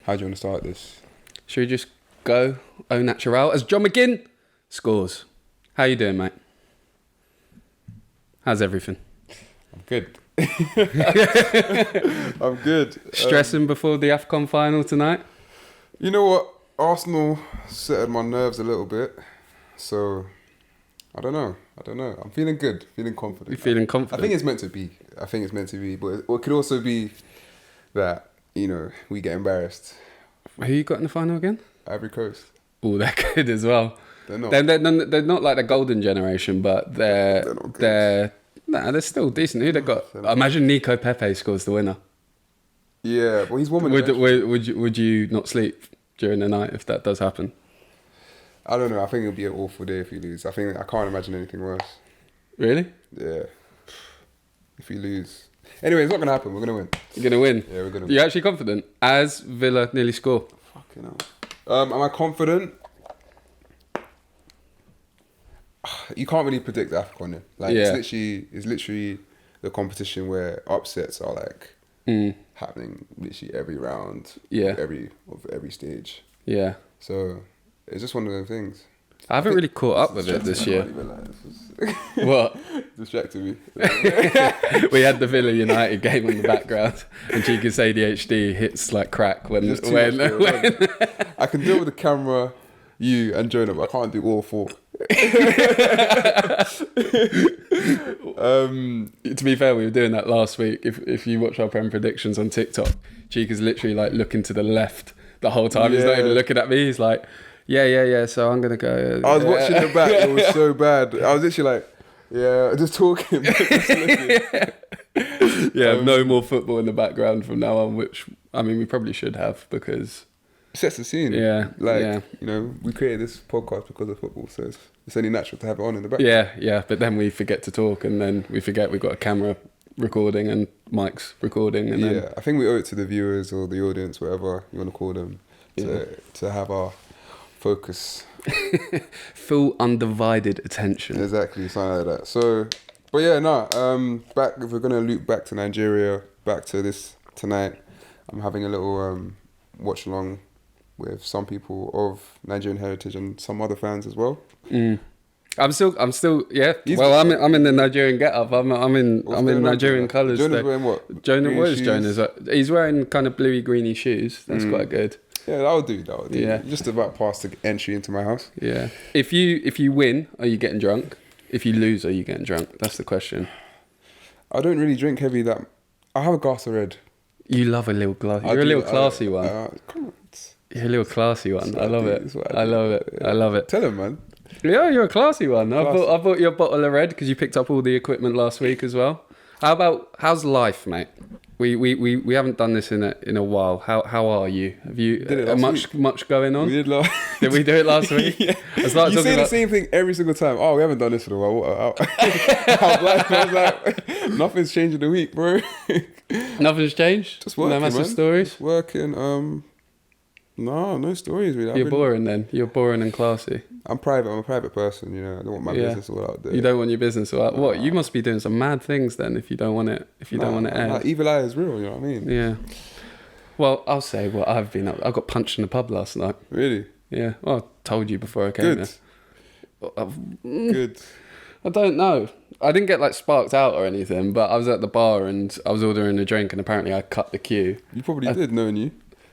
How do you want to start this? Should we just go au naturel as John McGinn scores? How you doing, mate? How's everything? I'm good. I'm good. Stressing before the AFCON final tonight? You know what? Arsenal settled my nerves a little bit. So, I don't know. I'm feeling good, feeling confident. You feeling confident? I think it's meant to be. But it could also be that, we get embarrassed. Who you got in the final again? Ivory Coast. Oh, they're good as well. They're not. They're not like the golden generation, but they're still decent. Who they got? Imagine Nico Pepe scores the winner. Yeah, well, he's woman. Would you not sleep during the night if that does happen? I don't know. I think it'll be an awful day if you lose. I can't imagine anything worse. Really? Yeah. If you lose. Anyway, it's not going to happen. We're going to win. You're going to win? Yeah, we're going to win. You're actually confident? As Villa nearly score? Fucking hell. Am I confident? You can't really predict AFCON. It's literally the competition where upsets are happening literally every round. Yeah. Every stage. Yeah. So it's just one of those things. I haven't really caught up with it this year. What? Distracted me. We had the Villa United game in the background, and Chika's ADHD hits like crack when I can deal with the camera, you and Jonah, but I can't do all four. To be fair, we were doing that last week. If you watch our Prem predictions on TikTok, Chika's literally like looking to the left the whole time. He's not even looking at me. He's like, yeah. So I'm gonna go. I was watching the back. It was so bad. I was literally like, just talking. No more football in the background from now on. Which we probably should have because it sets the scene. We created this podcast because of football, so it's only natural to have it on in the back. Yeah. But then we forget to talk, and then we forget we've got a camera recording and mics recording, and then I think we owe it to the viewers or the audience, whatever you want to call them, to have our focus, full undivided attention. Exactly, something like that. So, but back. If we're gonna loop back to Nigeria, back to this tonight, I'm having a little watch along with some people of Nigerian heritage and some other fans as well. I'm still, yeah. Well, I'm in the Nigerian get-up. I'm in Nigerian colours. Jonah's wearing what? Jonah's. He's wearing kind of bluey greeny shoes. That's quite good. Yeah, that'll do. Yeah. Just about past the entry into my house. Yeah. If you win, are you getting drunk? If you lose, are you getting drunk? That's the question. I don't really drink heavy. I have a glass of red. You love a little glass. You're a little classy one. Come on. You're a little classy one. I love it. I love it. Tell him, man. Yeah, you're a classy one. I bought you a bottle of red because you picked up all the equipment last week as well. How's life, mate? We haven't done this in a while. How are you? Have you much going on? We did last. Did we do it last week? Yeah. You say the same thing every single time. Oh, we haven't done this for a while. I was like, nothing's changed in a week, bro. Nothing's changed. Just working, no massive stories. Just working. No stories really. You're boring then. You're boring and classy. I'm private. I'm a private person. I don't want my business all out there. You don't want your business all out. What? You must be doing some mad things then if you don't want it. If you don't want it aired. Evil eye is real. You know what I mean? Yeah. Well, I'll say what I've been up. I got punched in the pub last night. Really? Yeah. Well, I told you before I came here. Good. I don't know. I didn't get sparked out or anything, but I was at the bar and I was ordering a drink and apparently I cut the queue. You probably did, knowing you.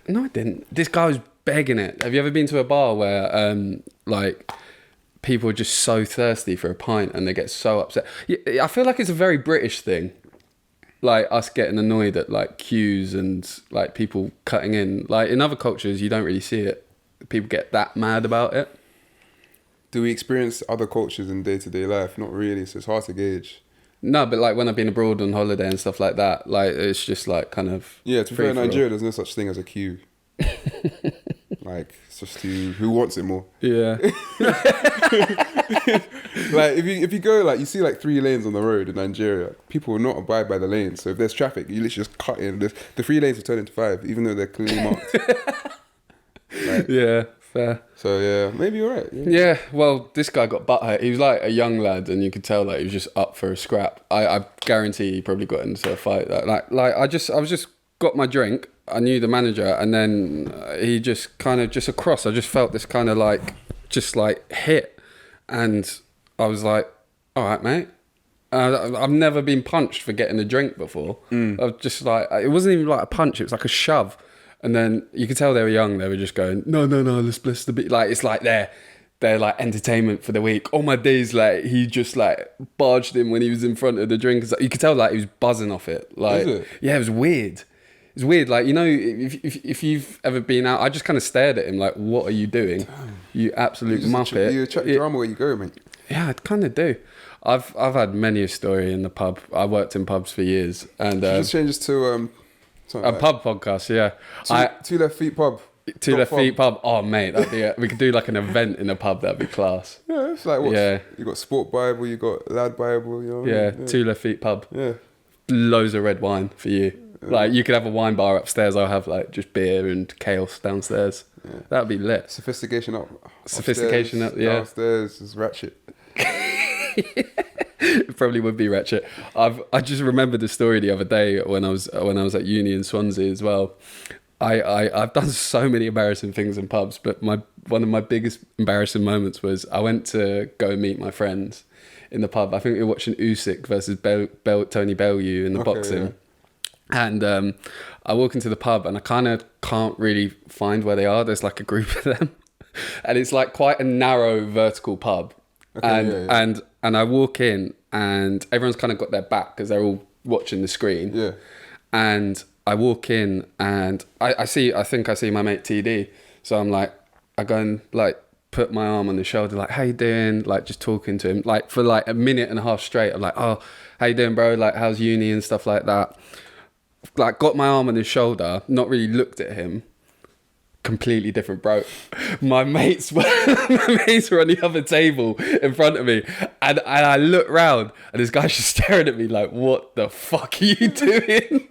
No, I didn't. This guy was begging it. Have you ever been to a bar where people are just so thirsty for a pint and they get so upset? I feel like it's a very British thing. Us getting annoyed at queues and people cutting in. In other cultures you don't really see it. People get that mad about it. Do we experience other cultures in day-to-day life? Not really, so it's hard to gauge. No, but when I've been abroad on holiday and stuff like that, it's just kind of... Yeah, to be fair, in Nigeria, there's no such thing as a queue. It's just who wants it more. Yeah. If you go, you see 3 lanes on the road in Nigeria, people will not abide by the lanes. So if there's traffic, you literally just cut in. The 3 lanes will turn into 5, even though they're clearly marked. Yeah. Fair. So yeah, maybe you're right. Yeah, well, this guy got butthurt. He was a young lad, and you could tell he was just up for a scrap. I guarantee he probably got into a fight. I was just got my drink, I knew the manager, and then he just kind of just across. I just felt this kind of like hit, and I was like, "All right, mate." I've never been punched for getting a drink before. I was just like, it wasn't even like a punch; it was like a shove. And then you could tell they were young. They were just going, "No, let's bless the beat." Like it's like they're like entertainment for the week. All my days, like he just like barged in when he was in front of the drink. You could tell like he was buzzing off it. Like, Is it? yeah, it was weird. It's weird, like, you know, if you've ever been out, I just kind of stared at him like, what are you doing? Damn. You absolute muppet. You attract drama where you go, mate. Yeah, I kind of do. I've had many a story in the pub. I worked in pubs for years. And just changes to a pub podcast, yeah. Two Left Feet pub. Two Left Feet pub. Oh, mate, that'd be we could do like an event in a pub. That'd be class. Yeah, it's like what? Yeah. You got Sport Bible, you got Lad Bible, you know. Yeah, Two Left Feet pub. Yeah. Loads of red wine for you. Like you could have a wine bar upstairs. I'll have like just beer and chaos downstairs. Yeah. That'd be lit. Sophistication up. Sophistication up. Yeah. Downstairs is ratchet. It probably would be ratchet. I just remembered the story the other day when I was at uni in Swansea as well. I've done so many embarrassing things in pubs, but one of my biggest embarrassing moments was I went to go meet my friends in the pub. I think we were watching Usyk versus Tony Bellew in the boxing. Yeah. And I walk into the pub and I kind of can't really find where they are. There's like a group of them, and it's like quite a narrow vertical pub. Okay, and I walk in and everyone's kind of got their back because they're all watching the screen. Yeah. And I walk in and I think I see my mate TD. So I'm like, I go and like put my arm on his shoulder, like, how you doing? Like just talking to him, like for like a minute and a half straight. I'm like, oh, how you doing, bro? Like, how's uni and stuff like that. Like got my arm on his shoulder, not really looked at him. Completely different, bro. My mates were on the other table in front of me, and I look round and this guy's just staring at me like, what the fuck are you doing?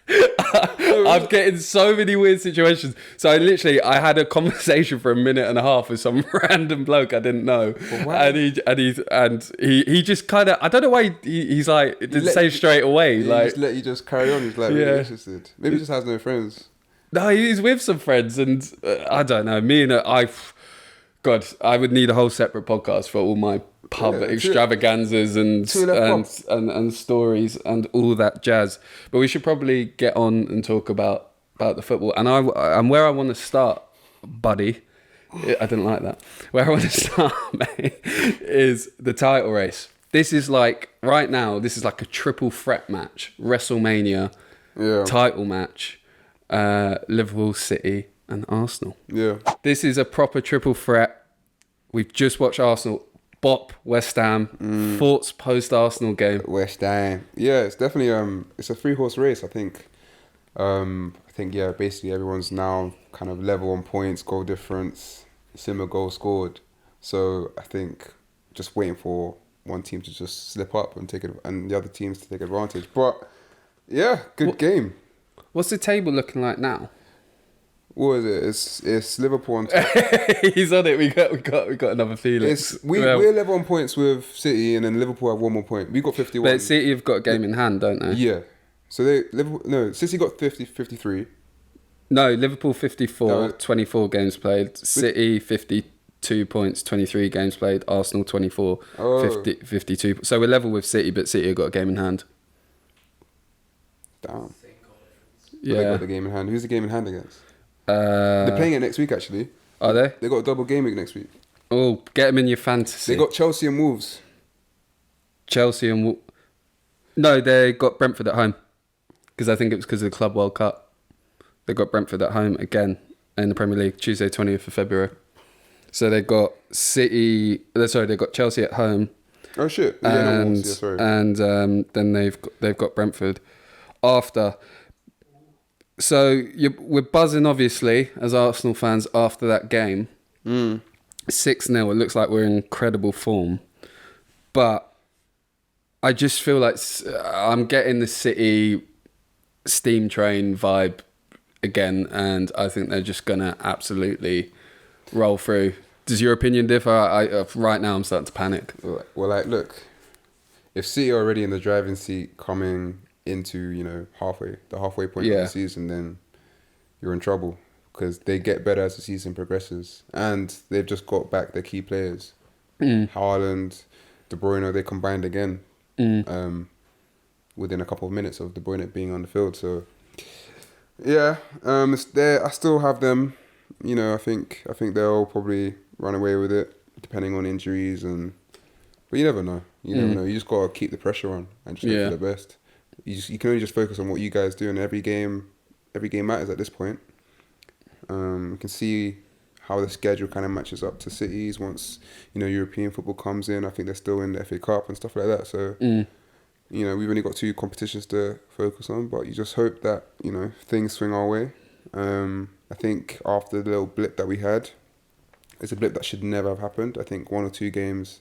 I'm getting so many weird situations. So I had a conversation for a minute and a half with some random bloke I didn't know, and he just kind of, I don't know why he's like, it didn't say straight away. He like just let you just carry on. He's like really interested. Maybe he just has no friends. No, he's with some friends, and I don't know. Me and I would need a whole separate podcast for all my pub extravaganzas and stories and all that jazz. But we should probably get on and talk about the football. And where I want to start, buddy. I didn't like that. Where I want to start, mate, is the title race. This is like right now. This is like a triple threat match, WrestleMania, title match. Liverpool, City and Arsenal. Yeah. This is a proper triple threat. We've just watched Arsenal bop West Ham. Thoughts post Arsenal game? West Ham. Yeah, it's definitely it's a 3-horse race, I think. Basically everyone's now kind of level on points, goal difference, similar goals scored. So I think just waiting for one team to just slip up and and the other teams to take advantage. But yeah, good game. What's the table looking like now? What is it? It's Liverpool on top. He's on it. We got another feeling. We're level on points with City, and then Liverpool have one more point. We got 51. But City have got a game in hand, don't they? Yeah. So City got 53. No, Liverpool 54, 24 games played. City 52 points, 23 games played. Arsenal 24, 52. So we're level with City, but City have got a game in hand. Damn. Yeah. They got the game in hand. Who's the game in hand against? They're playing it next week, actually. Are they? They got a double game week next week. Oh, get them in your fantasy. They got Chelsea and Wolves. No, they got Brentford at home. Because I think it was because of the Club World Cup. They got Brentford at home again in the Premier League, Tuesday 20th of February. So they got they got Chelsea at home. Oh shit! And then they've got Brentford after. So we're buzzing, obviously, as Arsenal fans after that game. 6-0. It looks like we're in incredible form. But I just feel like I'm getting the City steam train vibe again, and I think they're just going to absolutely roll through. Does your opinion differ? Right now, I'm starting to panic. Well, look, if City are already in the driving seat coming into the halfway point of the season, then you're in trouble because they get better as the season progresses, and they've just got back their key players. Haaland, De Bruyne, they combined again within a couple of minutes of De Bruyne being on the field. So yeah, it's there. I still have them. You know, I think they'll probably run away with it depending on injuries but you never know. You never know. You just gotta keep the pressure on and just hope for the best. You can only just focus on what you guys do, and every game matters at this point. You can see how the schedule kind of matches up to City's once, you know, European football comes in. I think they're still in the FA Cup and stuff like that. So, you know, we've only got 2 competitions to focus on, but you just hope that, you know, things swing our way. I think after the little blip that we had, it's a blip that should never have happened. I think 1 or 2 games,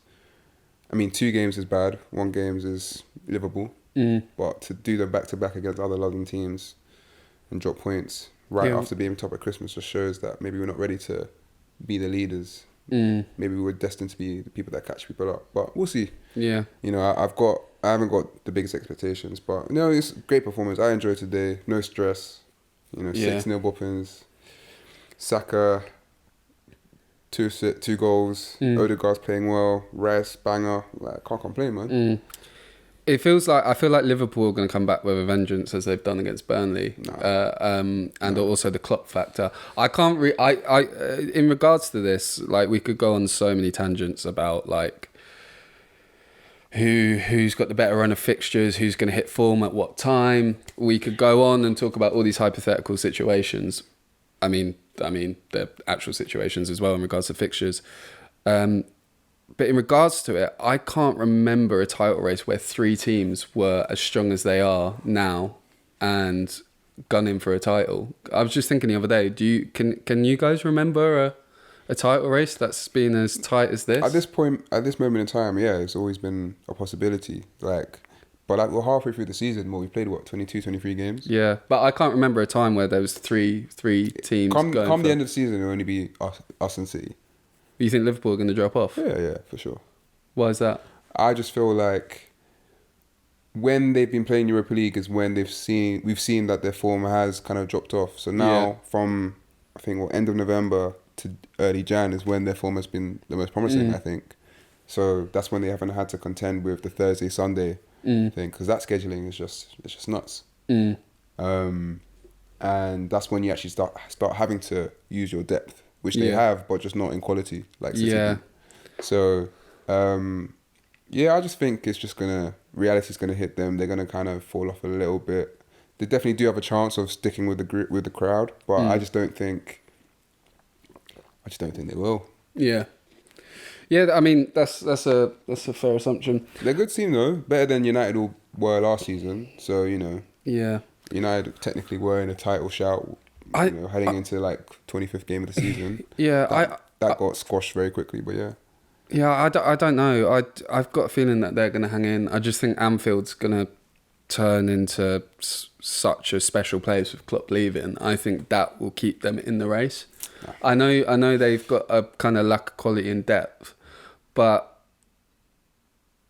2 games is bad, 1 game is livable. But to do them back-to-back against other London teams and drop points after being top at Christmas just shows that maybe we're not ready to be the leaders. Maybe we're destined to be the people that catch people up. But we'll see. Yeah. You know, I haven't got the biggest expectations, but you know, it's a great performance. I enjoyed today. No stress. You know, 6-0 boppings. Saka, 2 goals. Odegaard's playing well. Rice, banger. Like, can't complain, man. I feel like Liverpool are going to come back with a vengeance as they've done against Burnley, and also the Klopp factor. I can't. In regards to this, like, we could go on so many tangents about like who's got the better run of fixtures, who's going to hit form at what time. We could go on and talk about all these hypothetical situations. I mean, the actual situations as well in regards to fixtures. But in regards to it, I can't remember a title race where 3 teams were as strong as they are now and gunning for a title. I was just thinking the other day, can you guys remember a title race that's been as tight as this? At this moment in time, yeah, it's always been a possibility. But we're halfway through the season. Well, we played 22, 23 games. Yeah, but I can't remember a time where there was three teams. Come the end of the season, it'll only be us and City. You think Liverpool are going to drop off? Yeah, for sure. Why is that? I just feel like when they've been playing Europa League is when we've seen that their form has kind of dropped off. So now from I think end of November to early Jan is when their form has been the most promising. I think. So that's when they haven't had to contend with the Thursday Sunday thing, because that scheduling is just nuts. And that's when you actually start having to use your depth. Which they have, but just not in quality, like City do. So, I just think reality's gonna hit them. They're gonna kind of fall off a little bit. They definitely do have a chance of sticking with the crowd, but I just don't think they will. Yeah. I mean that's a fair assumption. They're a good team though, better than United were last season. So you know. Yeah. United technically were in a title shout. Heading into like 25th game of the season. That got squashed very quickly, but yeah. Yeah, I don't know. I've got a feeling that they're going to hang in. I just think Anfield's going to turn into such a special place with Klopp leaving. I think that will keep them in the race. I know they've got a kind of lack of quality and depth, but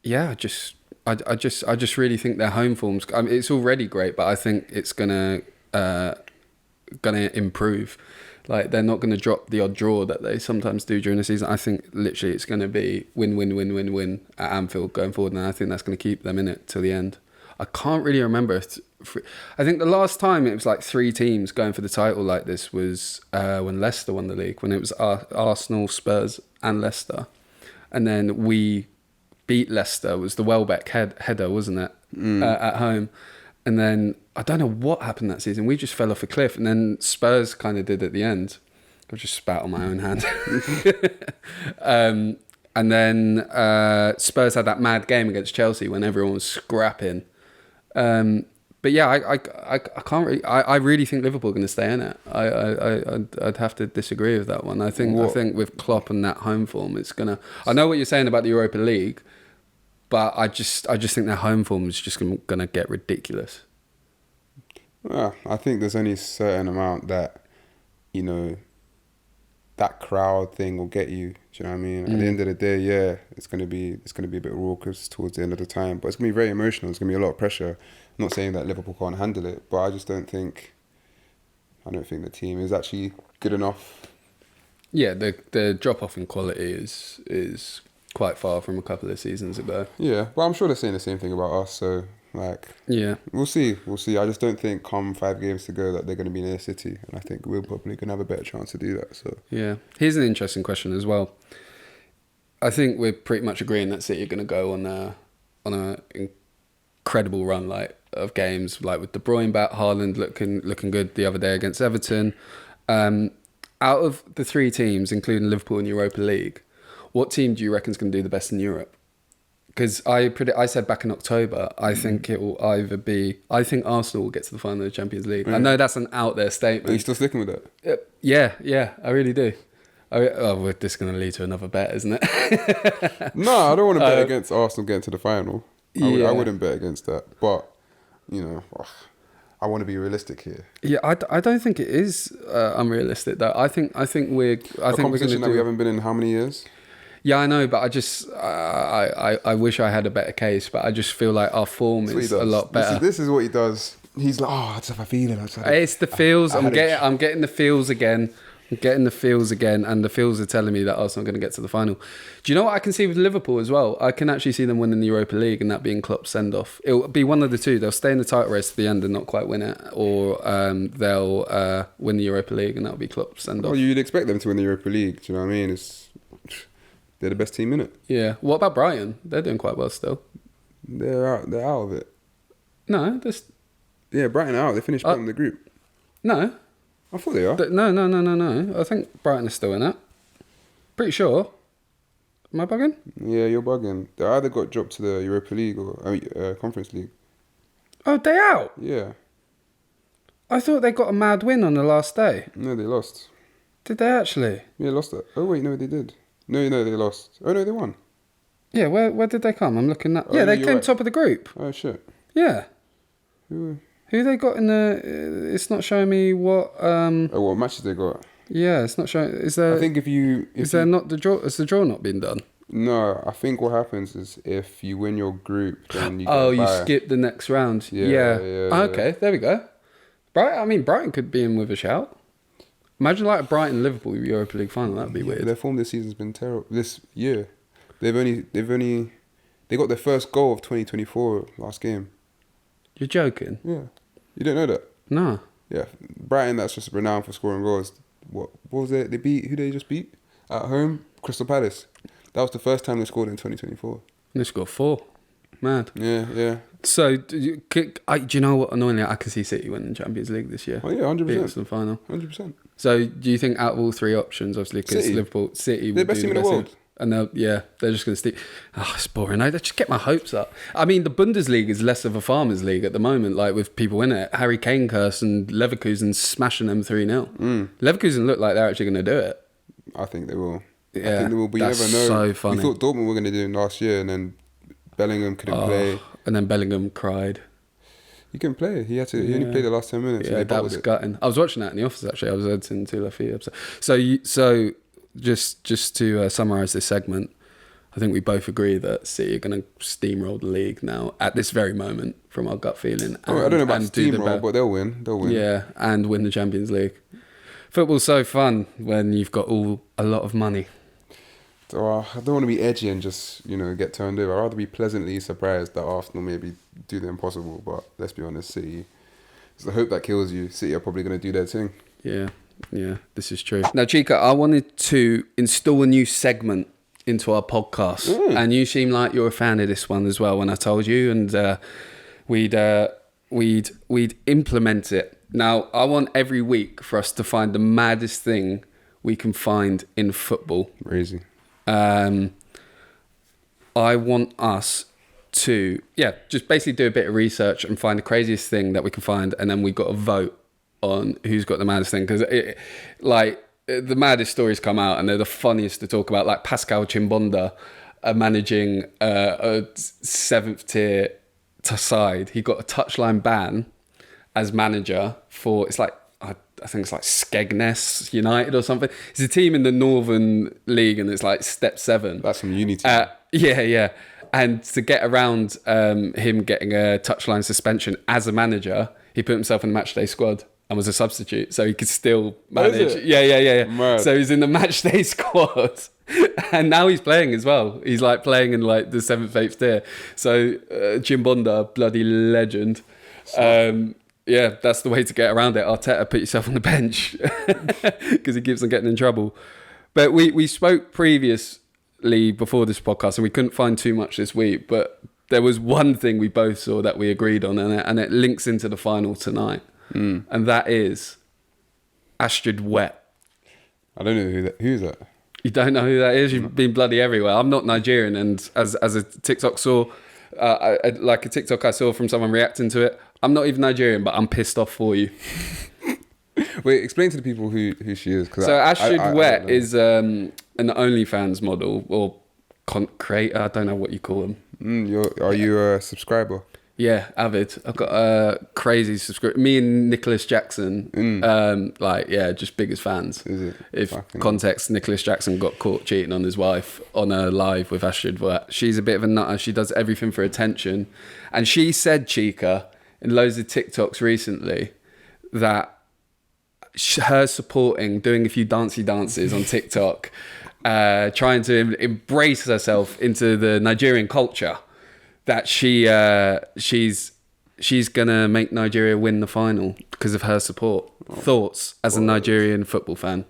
yeah, I just really think their home form's. I mean, it's already great, but I think it's gonna improve. Like, they're not going to drop the odd draw that they sometimes do during the season. I think literally it's going to be win at Anfield going forward, and I think that's going to keep them in it till the end. I can't really remember. I think the last time it was like 3 teams going for the title like this was when Leicester won the league, when it was Arsenal, Spurs and Leicester. And then we beat Leicester. It was the Welbeck header, wasn't it, at home. And then I don't know what happened that season. We just fell off a cliff, and then Spurs kind of did at the end. I just spat on my own hand. And then Spurs had that mad game against Chelsea when everyone was scrapping. But yeah, I can't really. I really think Liverpool are going to stay in it. I'd have to disagree with that one. I think with Klopp and that home form, it's gonna. I know what you're saying about the Europa League. But I just think their home form is just going to get ridiculous. Well, I think there's only a certain amount that, you know, that crowd thing will get you. Do you know what I mean? At the end of the day, yeah, it's going to be a bit raucous towards the end of the time, but it's going to be very emotional. It's going to be a lot of pressure. I'm not saying that Liverpool can't handle it, but I just don't think I don't think the team is actually good enough. Yeah, the drop off in quality is quite far from a couple of seasons ago. Yeah, but I'm sure they're saying the same thing about us. So like, Yeah, we'll see. I just don't think come 5 games to go that they're going to be near City, and I think we're probably going to have a better chance to do that. So yeah. Here's an interesting question as well. I think we're pretty much agreeing that City are going to go on a incredible run like of games, like with De Bruyne back, Haaland looking good the other day against Everton. Out of the 3 teams, including Liverpool in Europa League, what team do you reckon is going to do the best in Europe? Because I said back in October, I think it will either be... I think Arsenal will get to the final of the Champions League. I know that's an out there statement. are you still sticking with that? Yeah, I really do. This is going to lead to another bet, isn't it? No, I don't want to bet against Arsenal getting to the final. Yeah. I wouldn't bet against that. But, I want to be realistic here. Yeah, I don't think it is unrealistic though. I think we're... A competition that we haven't been in how many years? Yeah, I know, but I just I wish I had a better case, but I just feel like our form is a lot better. This is what he does. He's like, I just have a feeling. It's the feels. I'm getting the feels again. And the feels are telling me that Arsenal are going to get to the final. Do you know what I can see with Liverpool as well? I can actually see them winning the Europa League and that being Klopp's send-off. It'll be one of the two. They'll stay in the title race to the end and not quite win it, or they'll win the Europa League and that'll be Klopp's send-off. Well, you'd expect them to win the Europa League. Do you know what I mean? They're the best team in it. Yeah. What about Brighton? They're doing quite well still. They're out of it. No, Yeah, Brighton are out. They finished bottom of the group. No. I thought they are. No. I think Brighton is still in it. Pretty sure. Am I bugging? Yeah, you're bugging. They either got dropped to the Europa League or Conference League. Oh, they out? Yeah. I thought they got a mad win on the last day. No, they lost. Did they actually? Yeah, lost that. Oh wait, no, they did. No, they lost. Oh no, they won. Yeah, where did they come? I'm looking at... Yeah, they came top of the group. Oh shit. Yeah. Who they got in the... It's not showing me what... what matches they got? Yeah, it's not showing... Is there... I think not the draw... Has the draw not been done? No, I think what happens is if you win your group, then you you skip the next round. Yeah. Okay, there we go. Brighton could be in with a shout. Imagine like Brighton Liverpool Europa League final. That'd be weird. Their form this season's been terrible. This year, they got their first goal of 2024 last game. You're joking? Yeah, you don't know that? No. Yeah, Brighton. That's just renowned for scoring goals. What was it? They beat who? They just beat at home, Crystal Palace. That was the first time they scored in 2024. They scored 4. Mad. Yeah. So, do you know what? Annoyingly, I can see City winning the Champions League this year. Oh yeah, 100%. Beat us in the final. 100%. So, do you think out of all 3 options, obviously, because Liverpool, City, they're the best team in the world, and they're just going to stick. Oh, it's boring. I just get my hopes up. I mean, the Bundesliga is less of a farmers' league at the moment, like with people in it. Harry Kane curse and Leverkusen smashing them 3-0. Leverkusen look like they're actually going to do it. I think they will. Yeah, I think they will. But that's you never know. So funny. We thought Dortmund were going to do it last year, and then Bellingham couldn't play. And then Bellingham cried. He couldn't play. He only played the last 10 minutes. Yeah, that was gutting. I was watching that in the office actually. I was editing 2 Left Feet episode. So just to summarise this segment, I think we both agree that City are going to steamroll the league now at this very moment from our gut feeling. I don't know about steamroll, but they'll win. Yeah, and win the Champions League. Football's so fun when you've got a lot of money. So I don't want to be edgy and just get turned over. I'd rather be pleasantly surprised that Arsenal maybe do the impossible. But let's be honest, City, it's the hope that kills you. City are probably going to do their thing. Yeah, this is true. Now, Chika, I wanted to install a new segment into our podcast, and you seem like you're a fan of this one as well. When I told you, and we'd implement it. Now, I want every week for us to find the maddest thing we can find in football. Crazy. I want us to, just basically do a bit of research and find the craziest thing that we can find, and then we've got to vote on who's got the maddest thing, because the maddest stories come out and they're the funniest to talk about, like Pascal Chimbonda managing a 7th tier side. He got a touchline ban as manager for, I think it's like Skegness United or something. It's a team in the Northern League and it's like step 7. That's some unity. Yeah. And to get around him getting a touchline suspension as a manager, he put himself in the matchday squad. and was a substitute, so he could still manage. it? Yeah. Mad. So he's in the match day squad, and now he's playing as well. He's like playing in like the 7th, 8th tier. So Chimbonda, bloody legend. Yeah, that's the way to get around it. Arteta, put yourself on the bench because he keeps on getting in trouble. But we spoke previously before this podcast, and we couldn't find too much this week. But there was one thing we both saw that we agreed on, and it links into the final tonight. And that is ASTRID WETT. I don't know who's that. You don't know who that is? You've been bloody everywhere. I'm not Nigerian, and as a TikTok saw, like a TikTok I saw from someone reacting to it, I'm not even Nigerian, but I'm pissed off for you. Wait, explain to the people who she is. So ASTRID WETT is an OnlyFans model or creator. I don't know what you call them. Are you a subscriber? Yeah, avid. I've got a crazy subscription. Me and Nicholas Jackson, just biggest fans. Is it? If Fucking context, Nicholas Jackson got caught cheating on his wife on a live with ASTRID WETT. She's a bit of a nutter. She does everything for attention. And she said, Chika, in loads of TikToks recently, that her supporting, doing a few dancey dances on TikTok, trying to embrace herself into the Nigerian culture, that she's gonna make Nigeria win the final because of her support. Thoughts as a Nigerian football fan?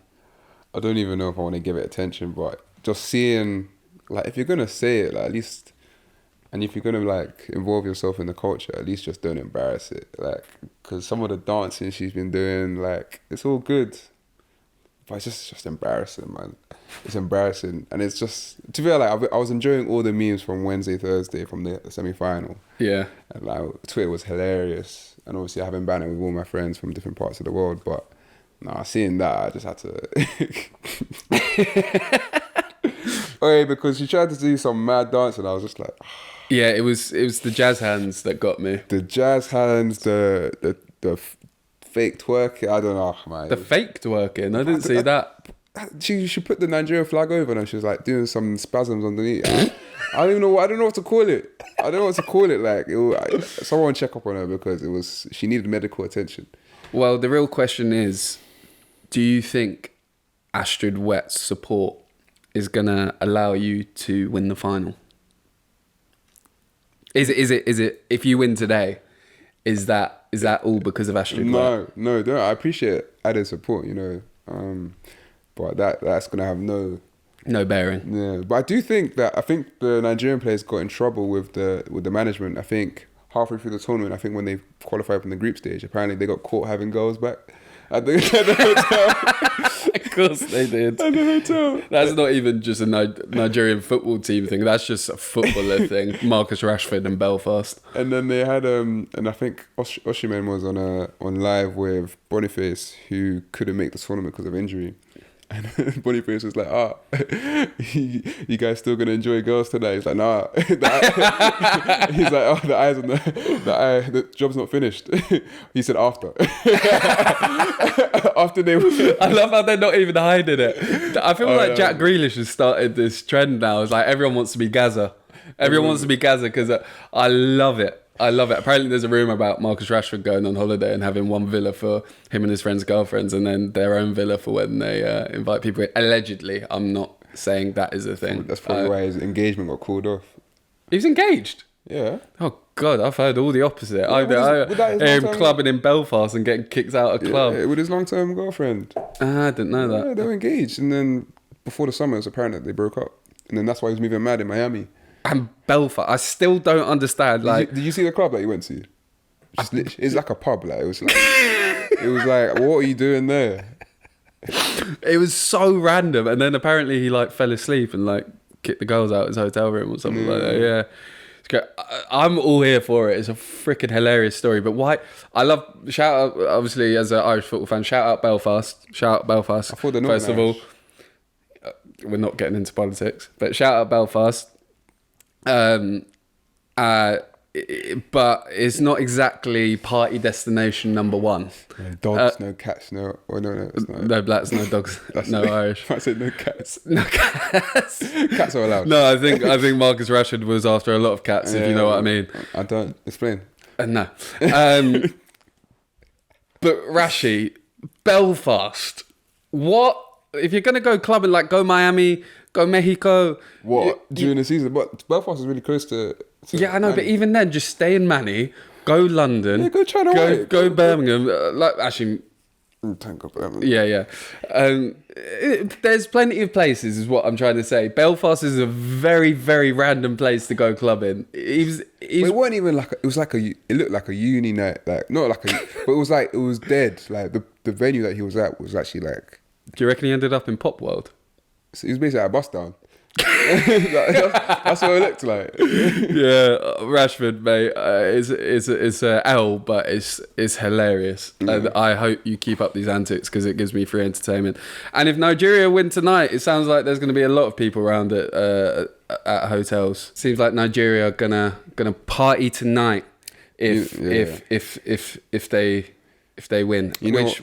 I don't even know if I want to give it attention, but just seeing, like, if you're gonna say it, like, at least, and if you're gonna like involve yourself in the culture, at least just don't embarrass it, like, because some of the dancing she's been doing, like, it's all good, but it's just embarrassing, man. It's embarrassing, and it's just, to be honest, like, I was enjoying all the memes from Wednesday, Thursday from the semi-final. Yeah. And like Twitter was hilarious, and obviously I have been banning with all my friends from different parts of the world. But seeing that, I just had to. Okay, because she tried to do some mad dance, and I was just like, yeah, it was the jazz hands that got me. the jazz hands, the fake twerk. I don't know, man. The fake twerking. I didn't see that. She put the Nigerian flag over, and she was like doing some spasms underneath. I don't know what to call it. I don't know what to call it. Like, someone check up on her, because she needed medical attention. Well, the real question is, do you think ASTRID WETT's support is gonna allow you to win the final? Is it if you win today, is that all because of ASTRID WETT? No. I appreciate added support, but that's gonna have no bearing. Yeah, but I do think the Nigerian players got in trouble with the management. I think halfway through the tournament, I think when they qualified from the group stage, apparently they got caught having girls back at the hotel. Of course they did. At the hotel. That's not even just a Nigerian football team thing. That's just a footballer thing. Marcus Rashford and Belfast. And then they had and I think Osimhen was on live with Boniface, who couldn't make the tournament because of injury. And Boniface was like, you guys still gonna enjoy girls tonight? He's like, nah. He's like, the job's not finished. He said after. After they I love how they're not even hiding it. I feel like Jack Grealish has started this trend now. It's like everyone wants to be Gaza. Everyone wants to be Gaza because I love it. Apparently there's a rumour about Marcus Rashford going on holiday and having one villa for him and his friends' girlfriends, and then their own villa for when they invite people in. Allegedly. I'm not saying that is a thing. That's probably why his engagement got called off. He was engaged? Yeah. Oh God, I've heard all the opposite. I hear him clubbing in Belfast and getting kicked out of club. Yeah, with his long-term girlfriend. I didn't know that. Yeah, they were engaged, and then before the summer, it's apparent that they broke up, and then that's why he was moving mad in Miami. And Belfast, I still don't understand. Did you see the club that you went to? It's like a pub. Like, it was like, what are you doing there? It was so random, and then apparently he like fell asleep and like kicked the girls out of his hotel room or something like that. Yeah, it's great. I'm all here for it. It's a freaking hilarious story. But why? Shout out, obviously, as an Irish football fan. Shout out Belfast. I thought first of all, we're not getting into politics, but shout out Belfast. But it's not exactly party destination number one. Dogs, no cats, no. Or no, it's not. No blacks, no dogs, no Irish. I said no cats. No cats. Cats are allowed. No, I think Marcus Rashford was after a lot of cats, if you know what I mean. I don't explain. No. But Rashi, Belfast, what? If you're going to go clubbing, like go Miami, go Mexico. During the season? But Belfast is really close to Yeah, I know, but even then, just stay in Manny, go London. Yeah, go China White. Go Birmingham. Actually, thank God, Birmingham. yeah. There's plenty of places, is what I'm trying to say. Belfast is a very, very random place to go clubbing. It wasn't even like it looked like a uni night, like not like a, but it was dead. Like the venue that he was at was actually like. Do you reckon he ended up in Pop World? So he was basically at a bus down. That's what it looked like. Yeah, Rashford, mate, it's a L, but it's hilarious. And I hope you keep up these antics because it gives me free entertainment. And if Nigeria win tonight, it sounds like there's going to be a lot of people around it at hotels. Seems like Nigeria are gonna party tonight if they win,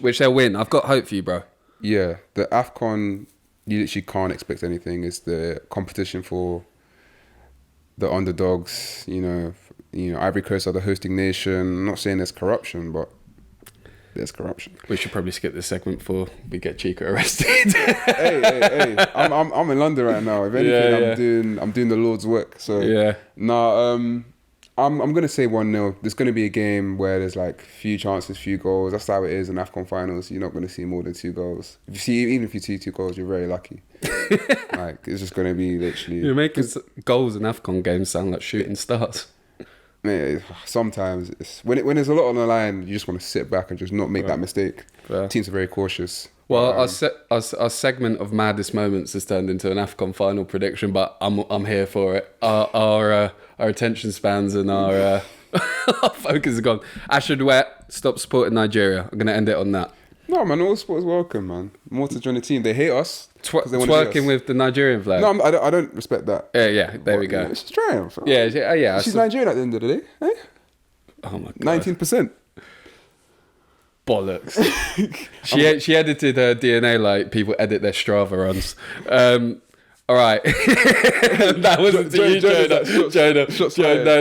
which they'll win. I've got hope for you, bro. Yeah, the AFCON, you literally can't expect anything. It's the competition for the underdogs. You know, Ivory Coast are the hosting nation. I'm not saying there's corruption, but there's corruption. We should probably skip this segment before we get Chika arrested. hey! I'm in London right now. If anything, I'm doing the Lord's work. So yeah, I'm gonna say 1-0. There's gonna be a game where there's like few chances, few goals. That's how it is in AFCON finals. You're not gonna see more than 2 goals. Even if you see 2 goals, you're very lucky. Like it's just gonna be literally. You're making goals in AFCON games sound like shooting stars. Mate, sometimes it's when there's a lot on the line, you just want to sit back and just not make that mistake. Fair. Teams are very cautious. Well, our segment of maddest moments has turned into an AFCON final prediction, but I'm here for it. Our attention spans and our focus are gone. ASTRID WETT, stop supporting Nigeria. I'm gonna end it on that. No, man, all sports welcome, man. More to join the team. They hate us. They want to see Twerking us. with the Nigerian flag. No, I don't respect that. Yeah. There we go. She's trying. Yeah. She's Nigerian at the end of the day. Eh? Oh my god. 19%. Bollocks. she edited her DNA like people edit their Strava runs. All right. That wasn't to you, Jonah.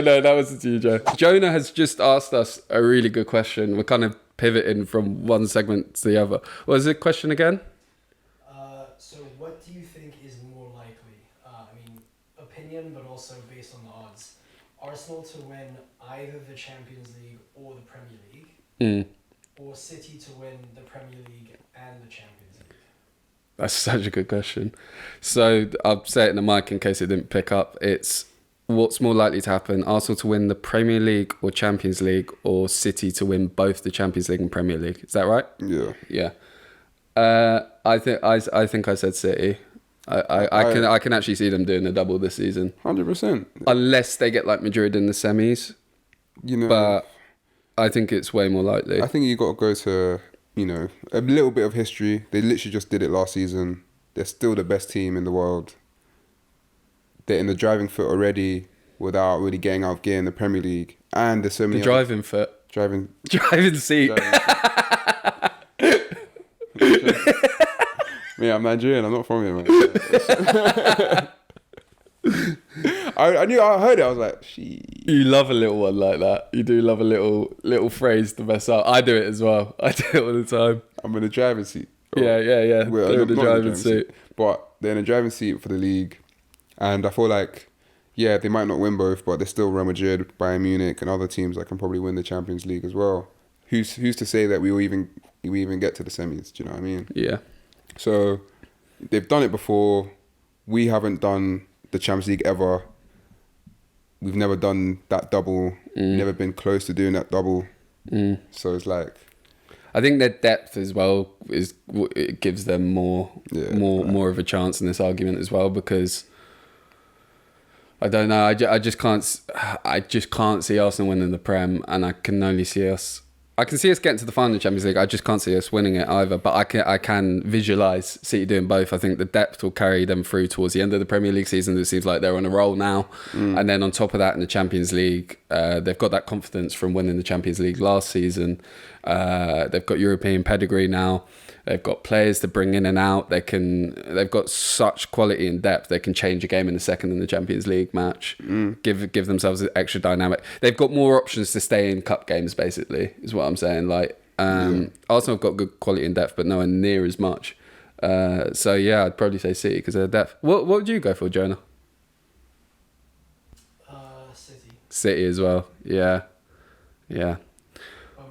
No, that wasn't to you, Joe. Jonah has just asked us a really good question. We're kind of pivoting from one segment to the other. What was the question again? So what do you think is more likely? Opinion, but also based on the odds. Arsenal to win either the Champions League or the Premier League, or City to win the Premier League and the Champions League? That's such a good question. So I'll say it in the mic in case it didn't pick up. It's what's more likely to happen: Arsenal to win the Premier League or Champions League, or City to win both the Champions League and Premier League. Is that right? Yeah. Yeah. I think I said City. I can actually see them doing a double this season. 100%. Unless they get like Madrid in the semis. But I think it's way more likely. I think you got to go to, a little bit of history. They literally just did it last season. They're still the best team in the world. They're in the driving foot already without really getting out of gear in the Premier League. And there's so many... Driving foot. Driving seat. Yeah, I'm Nigerian. I'm not from here, man. I heard it. I was like, "She." You love a little one like that. You do love a little phrase to mess up. I do it as well. I do it all the time. I'm in the driving seat. Yeah. They're in the driving seat. But they're in the driving seat for the league, and I feel like, yeah, they might not win both, but they're still Real Madrid, Bayern Munich, and other teams that can probably win the Champions League as well. Who's to say that we even get to the semis? Do you know what I mean? Yeah. So they've done it before. We haven't done the Champions League ever. We've never done that double. Never been close to doing that double. So it's like, I think their depth as well it gives them more of a chance in this argument as well, because I don't know. I just can't see Arsenal winning the Prem, and I can see us getting to the final of the Champions League. I just can't see us winning it either. But I can visualise City doing both. I think the depth will carry them through towards the end of the Premier League season. It seems like they're on a roll now. And then on top of that, in the Champions League, they've got that confidence from winning the Champions League last season. They've got European pedigree now. They've got players to bring in and out. They've got such quality and depth. They can change a game in the second in the Champions League match. Give themselves an extra dynamic. They've got more options to stay in cup games, basically, is what I'm saying. Like, Arsenal have got good quality and depth, but nowhere near as much. So yeah, I'd probably say City because of their depth. What would you go for, Jonah? City. City as well. Yeah. I'm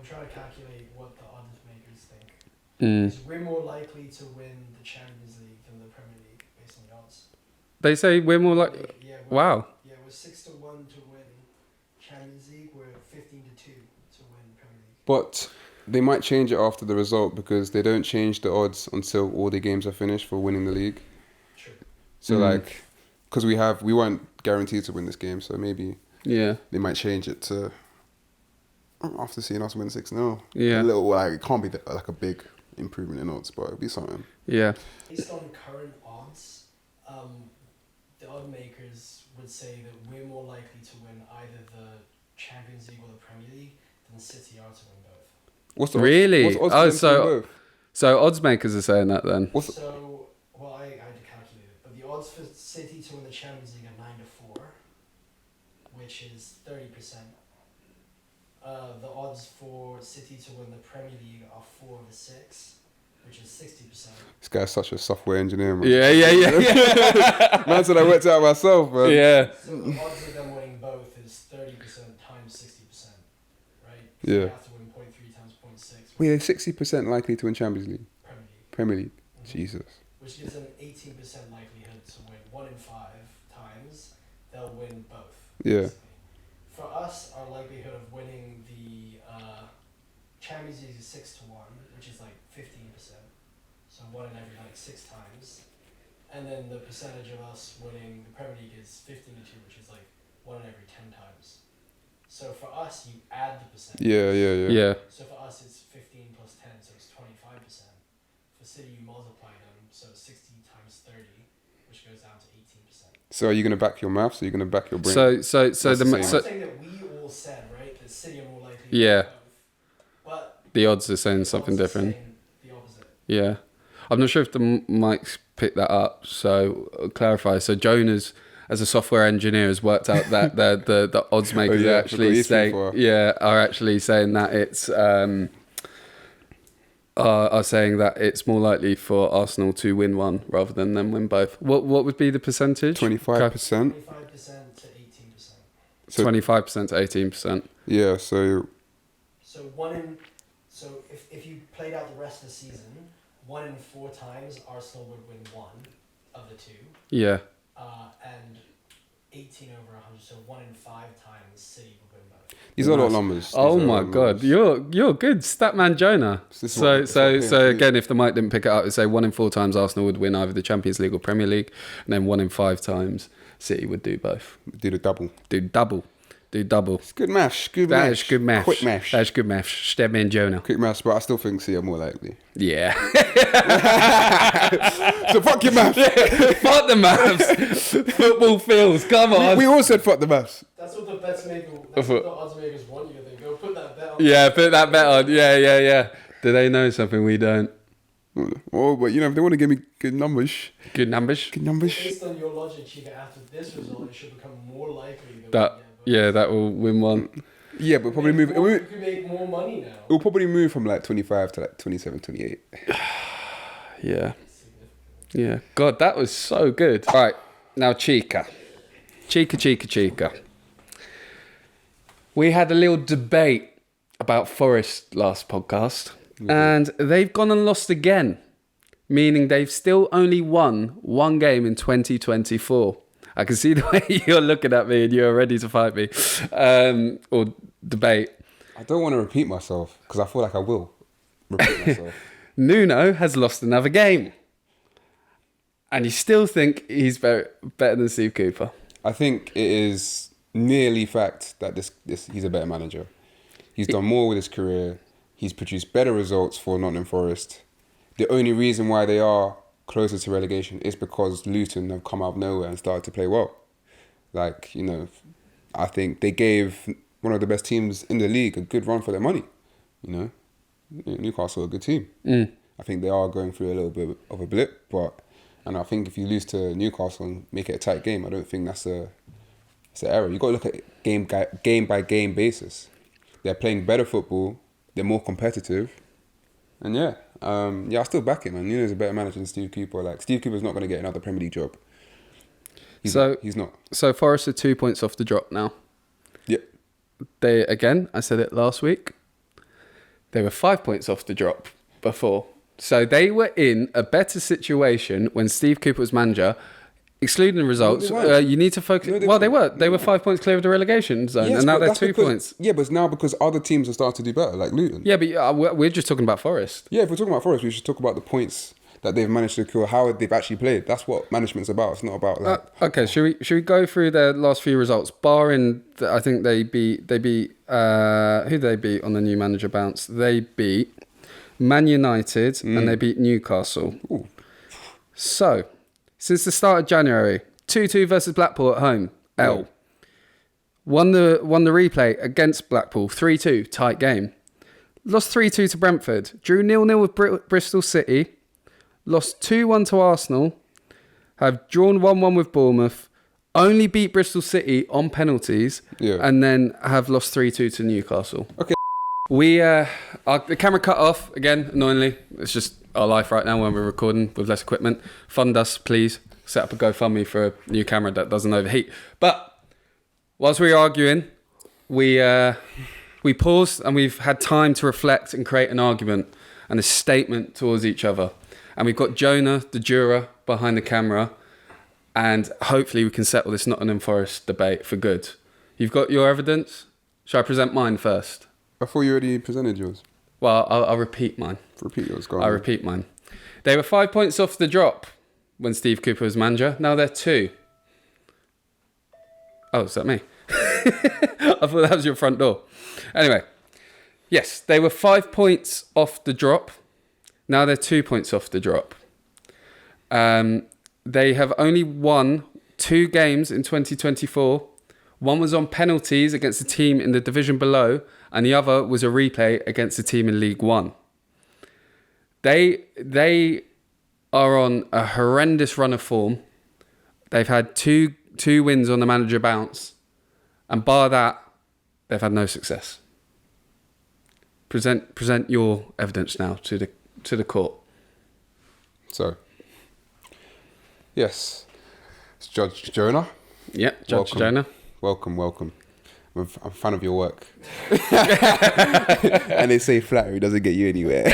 trying to calculate what the odds makers think. Mm. Because we're more likely to win the Champions League than the Premier League based on the odds. They say we're more like. Yeah, Wow. Yeah, we're 6-1 to win Champions League. We're 15-2 to win Premier League. But they might change it after the result because they don't change the odds until all the games are finished for winning the league. True. So like, because we weren't guaranteed to win this game, so maybe Yeah. they might change it to after seeing us win 6-0. Yeah. A little, like, it can't be like a big improvement in odds, but it'll be something. Yeah. Based on current odds, the odd makers would say that we're more likely to win either the Champions League or the Premier League than City are to win both. What's the Really? What's the odds for them to win both? So odds makers are saying that then. What's the, So, well, I had to calculate it, but the odds for City to win the Champions League are 9-4, which is 30%. The odds for City to win the Premier League are 4-6, which is 60%. this guy's such a software engineer, man. Yeah. Man said I worked it out myself, man. Yeah. So the odds of them winning both is 30% times 60%, right? Yeah. You have to win 0.3 times 0.6. Wait, they're 60% likely to win Champions League, Premier League. Premier League. Mhm. Jesus. Which gives them 18% likelihood to win 1 in 5 times. They'll win both. Yeah. Basically. For us, our likelihood of winning the Champions League is 6-1, which is like 15%. So 1 in every 6 times. And then the percentage of us winning the Premier League is 15-2, which is like 1 in every 10 times. So for us, you add the percentage. Yeah. So for us, it's 15 plus 10, so it's 25%. For City, you multiply them, so 60 times 30, which goes down to 18%. So are you going to back your maths or are you going to back your brain? So That's the the same. so Something that we all said, right? That City are more likely to Yeah. win both. But the odds are saying the something odds are different. saying the opposite. Yeah. I'm not sure if the mics picked that up, so I'll clarify. So Jonas, as a software engineer, has worked out that the odds makers yeah, are I actually forgot he's saying FIFA. are actually saying that it's are saying that it's more likely for Arsenal to win one rather than them win both. What would be the percentage? 25%. 25% to 18%. So 25% to 18%. yeah, so So if you played out the rest of the season, 1 in 4 times Arsenal would win 1 of the 2, Yeah. and 18 over 100, so 1 in 5 times City would win both. these are a lot of Nice. numbers. These Oh are a lot my of god, numbers. you're good, Statman Jonah. This is So what I'm saying. again, if the mic didn't pick it up, it'd say 1 in 4 times Arsenal would win either the Champions League or Premier League, and then 1 in 5 times City would do both. Do the double. Do double. It's good maths. Good That maths. is good maths. Quick maths. That's good maths. Statman Jonah. Quick maths, but I still think City are more likely. Yeah. So fuck your maths. Fuck the maths. Football feels. Come on. We all said fuck the maths. That's what the bets maker, that's what the odds makers want you to think. Go put that bet on. Yeah, put that bet on. Yeah. Do they know something we don't? Oh, but you know, if they want to give me good numbers, Good numbers. Based on your logic, Chika, after this result, it should become more likely that That we get both. yeah, that will win one. yeah, but probably move. You could make more money now. It will probably move from like 25 to like 27, 28. Yeah. Yeah. God, that was so good. All right, now Chika. Chika. We had a little debate about Forest last podcast, and they've gone and lost again, meaning they've still only won one game in 2024. I can see the way you're looking at me and you're ready to fight me or debate. I don't want to repeat myself because I feel like I will repeat myself. NUNO has lost another game. And you still think he's better than Steve Cooper? I think it is nearly fact that this he's a better manager. He's done more with his career. He's produced better results for Nottingham Forest. The only reason why they are closer to relegation is because Luton have come out of nowhere and started to play well. Like, you know, I think they gave one of the best teams in the league a good run for their money. You know, Newcastle are a good team. I think they are going through a little bit of a blip, and I think if you lose to Newcastle and make it a tight game, I don't think it's an error. You got to look at it game by game basis. They're playing better football. They're more competitive. And yeah, I still back him. And Nuno's a better manager than Steve Cooper. Like, Steve Cooper's not going to get another Premier League job. He's not. So Forest are 2 points off the drop now. Yep. They, again, I said it last week, they were 5 points off the drop before. So they were in a better situation when Steve Cooper was manager. Excluding the results, you need to focus. No, They were. They were 5 points clear of the relegation zone, Yes, and now but they're that's 2 because, points. Yeah, but it's now because other teams are starting to do better, like Luton. Yeah, but we're just talking about Forest. Yeah, if we're talking about Forest, we should talk about the points that they've managed to secure, how they've actually played. That's what management's about. It's not about like. Okay, should we go through their last few results? Barring, I think they beat who did they beat on the new manager bounce? They beat Man United and they beat Newcastle. Ooh. So, since the start of January, 2-2 versus Blackpool at home. L. Won the replay against Blackpool, 3-2, tight game. Lost 3-2 to Brentford. Drew 0-0 with Bristol City. Lost 2-1 to Arsenal. Have drawn 1-1 with Bournemouth. Only beat Bristol City on penalties. Yeah. And then have lost 3-2 to Newcastle. Okay. The camera cut off again, annoyingly. It's just our life right now when we're recording with less equipment. Fund us, please. Set up a GoFundMe for a new camera that doesn't overheat. But whilst we were arguing, we paused and we've had time to reflect and create an argument and a statement towards each other. And we've got Jonah, the juror, behind the camera. And hopefully we can settle this Nottingham Forest debate for good. You've got your evidence? Shall I present mine first? I thought you already presented yours. Well, I'll repeat mine. Repeat yours. Go on. I'll repeat mine. They were 5 points off the drop when Steve Cooper was manager. Now they're 2. Oh, is that me? I thought that was your front door. Anyway, yes, they were 5 points off the drop. Now they're 2 points off the drop. They have only won 2 games in 2024. One was on penalties against a team in the division below, and the other was a replay against a team in League One. They are on a horrendous run of form. They've had two wins on the manager bounce, and bar that, they've had no success. Present your evidence now to the court. So, yes, it's Judge Jonah. Yeah, Judge Jonah. Welcome. I'm a fan of your work. And they say flattery doesn't get you anywhere.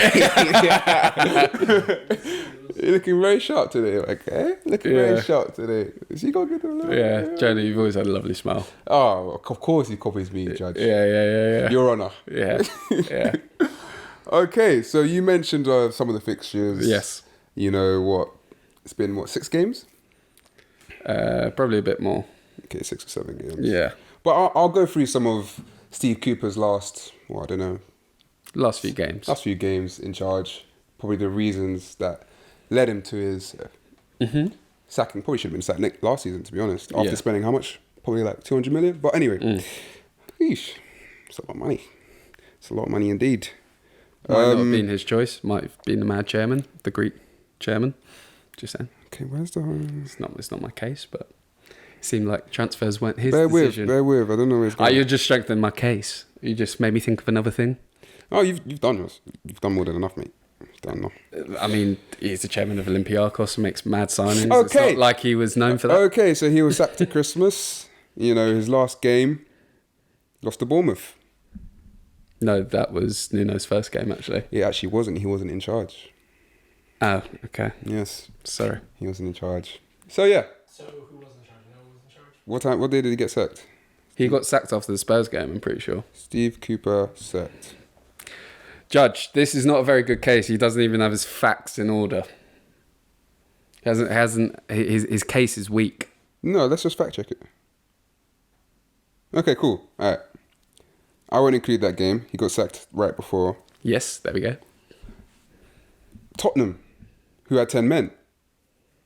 You're looking very sharp today, okay? Very sharp today. Is he got good? Yeah, Jonah, you've always had a lovely smile. Oh, of course he copies me, Judge. Yeah. Your Honour. Yeah. Okay, so you mentioned some of the fixtures. Yes. You know what? It's been, 6 games? Probably a bit more. Okay, 6 or 7 games. Yeah. But I'll go through some of Steve Cooper's last few games in charge. Probably the reasons that led him to his sacking. Probably should have been sacked last season, to be honest. After spending how much? Probably like 200 million. But anyway, Eesh, it's a lot of money. It's a lot of money indeed. Might not have been his choice. Might have been the mad chairman, the Greek chairman. Just saying. Okay, where's the... It's not my case, but it seemed like transfers weren't his Bear decision. with. I don't know where it's going. You're just strengthening my case. You just made me think of another thing. Oh, you've done yours. You've done more than enough, mate. You've done enough. I mean, he's the chairman of Olympiakos and makes mad signings. Okay. It's not like he was known for that. Okay, so he was sacked at Christmas. His last game, lost to Bournemouth. No, that was Nuno's first game, actually. It actually wasn't. He wasn't in charge. Oh, okay. Yes. Sorry. He wasn't in charge. So, yeah. So who was in charge? No one was in charge? What day did he get sacked? He got sacked after the Spurs game, I'm pretty sure. Steve Cooper sacked. Judge, this is not a very good case. He doesn't even have his facts in order. His case is weak. No, let's just fact check it. Okay, cool. All right. I won't include that game. He got sacked right before. Yes, there we go. Tottenham, who had 10 men.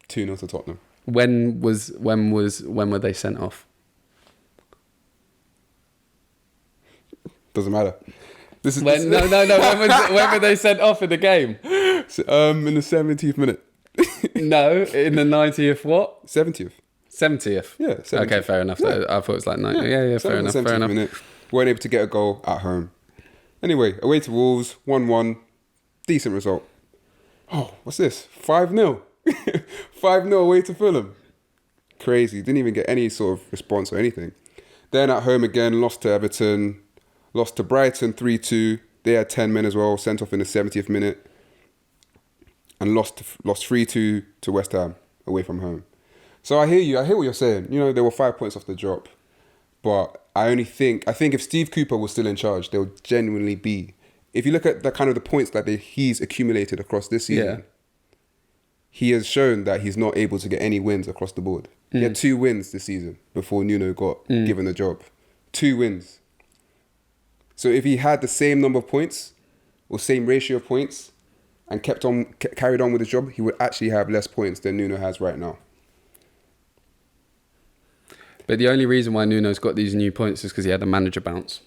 2-0 to Tottenham. When were they sent off? Doesn't matter. When were they sent off in the game? In the 70th minute. No, in the 90th what? 70th. 70th? Yeah, 70th. Okay, fair enough. Yeah. I thought it was like 90th. Yeah, fair enough. Minute. Weren't able to get a goal at home. Anyway, away to Wolves, 1-1, decent result. Oh, what's this? 5-0. 5-0 away to Fulham. Crazy. Didn't even get any sort of response or anything. Then at home again, lost to Everton, lost to Brighton 3-2. They had 10 men as well, sent off in the 70th minute. And lost 3-2 to West Ham away from home. So I hear what you're saying. You know, they were 5 points off the drop. But I think if Steve Cooper was still in charge, they'll genuinely be. If you look at the kind of the points that he's accumulated across this season, he has shown that he's not able to get any wins across the board. He had 2 wins this season before Nuno got given the job. 2 wins. So if he had the same number of points or same ratio of points and carried on with his job, he would actually have less points than Nuno has right now. But the only reason why Nuno's got these new points is because he had a manager bounce.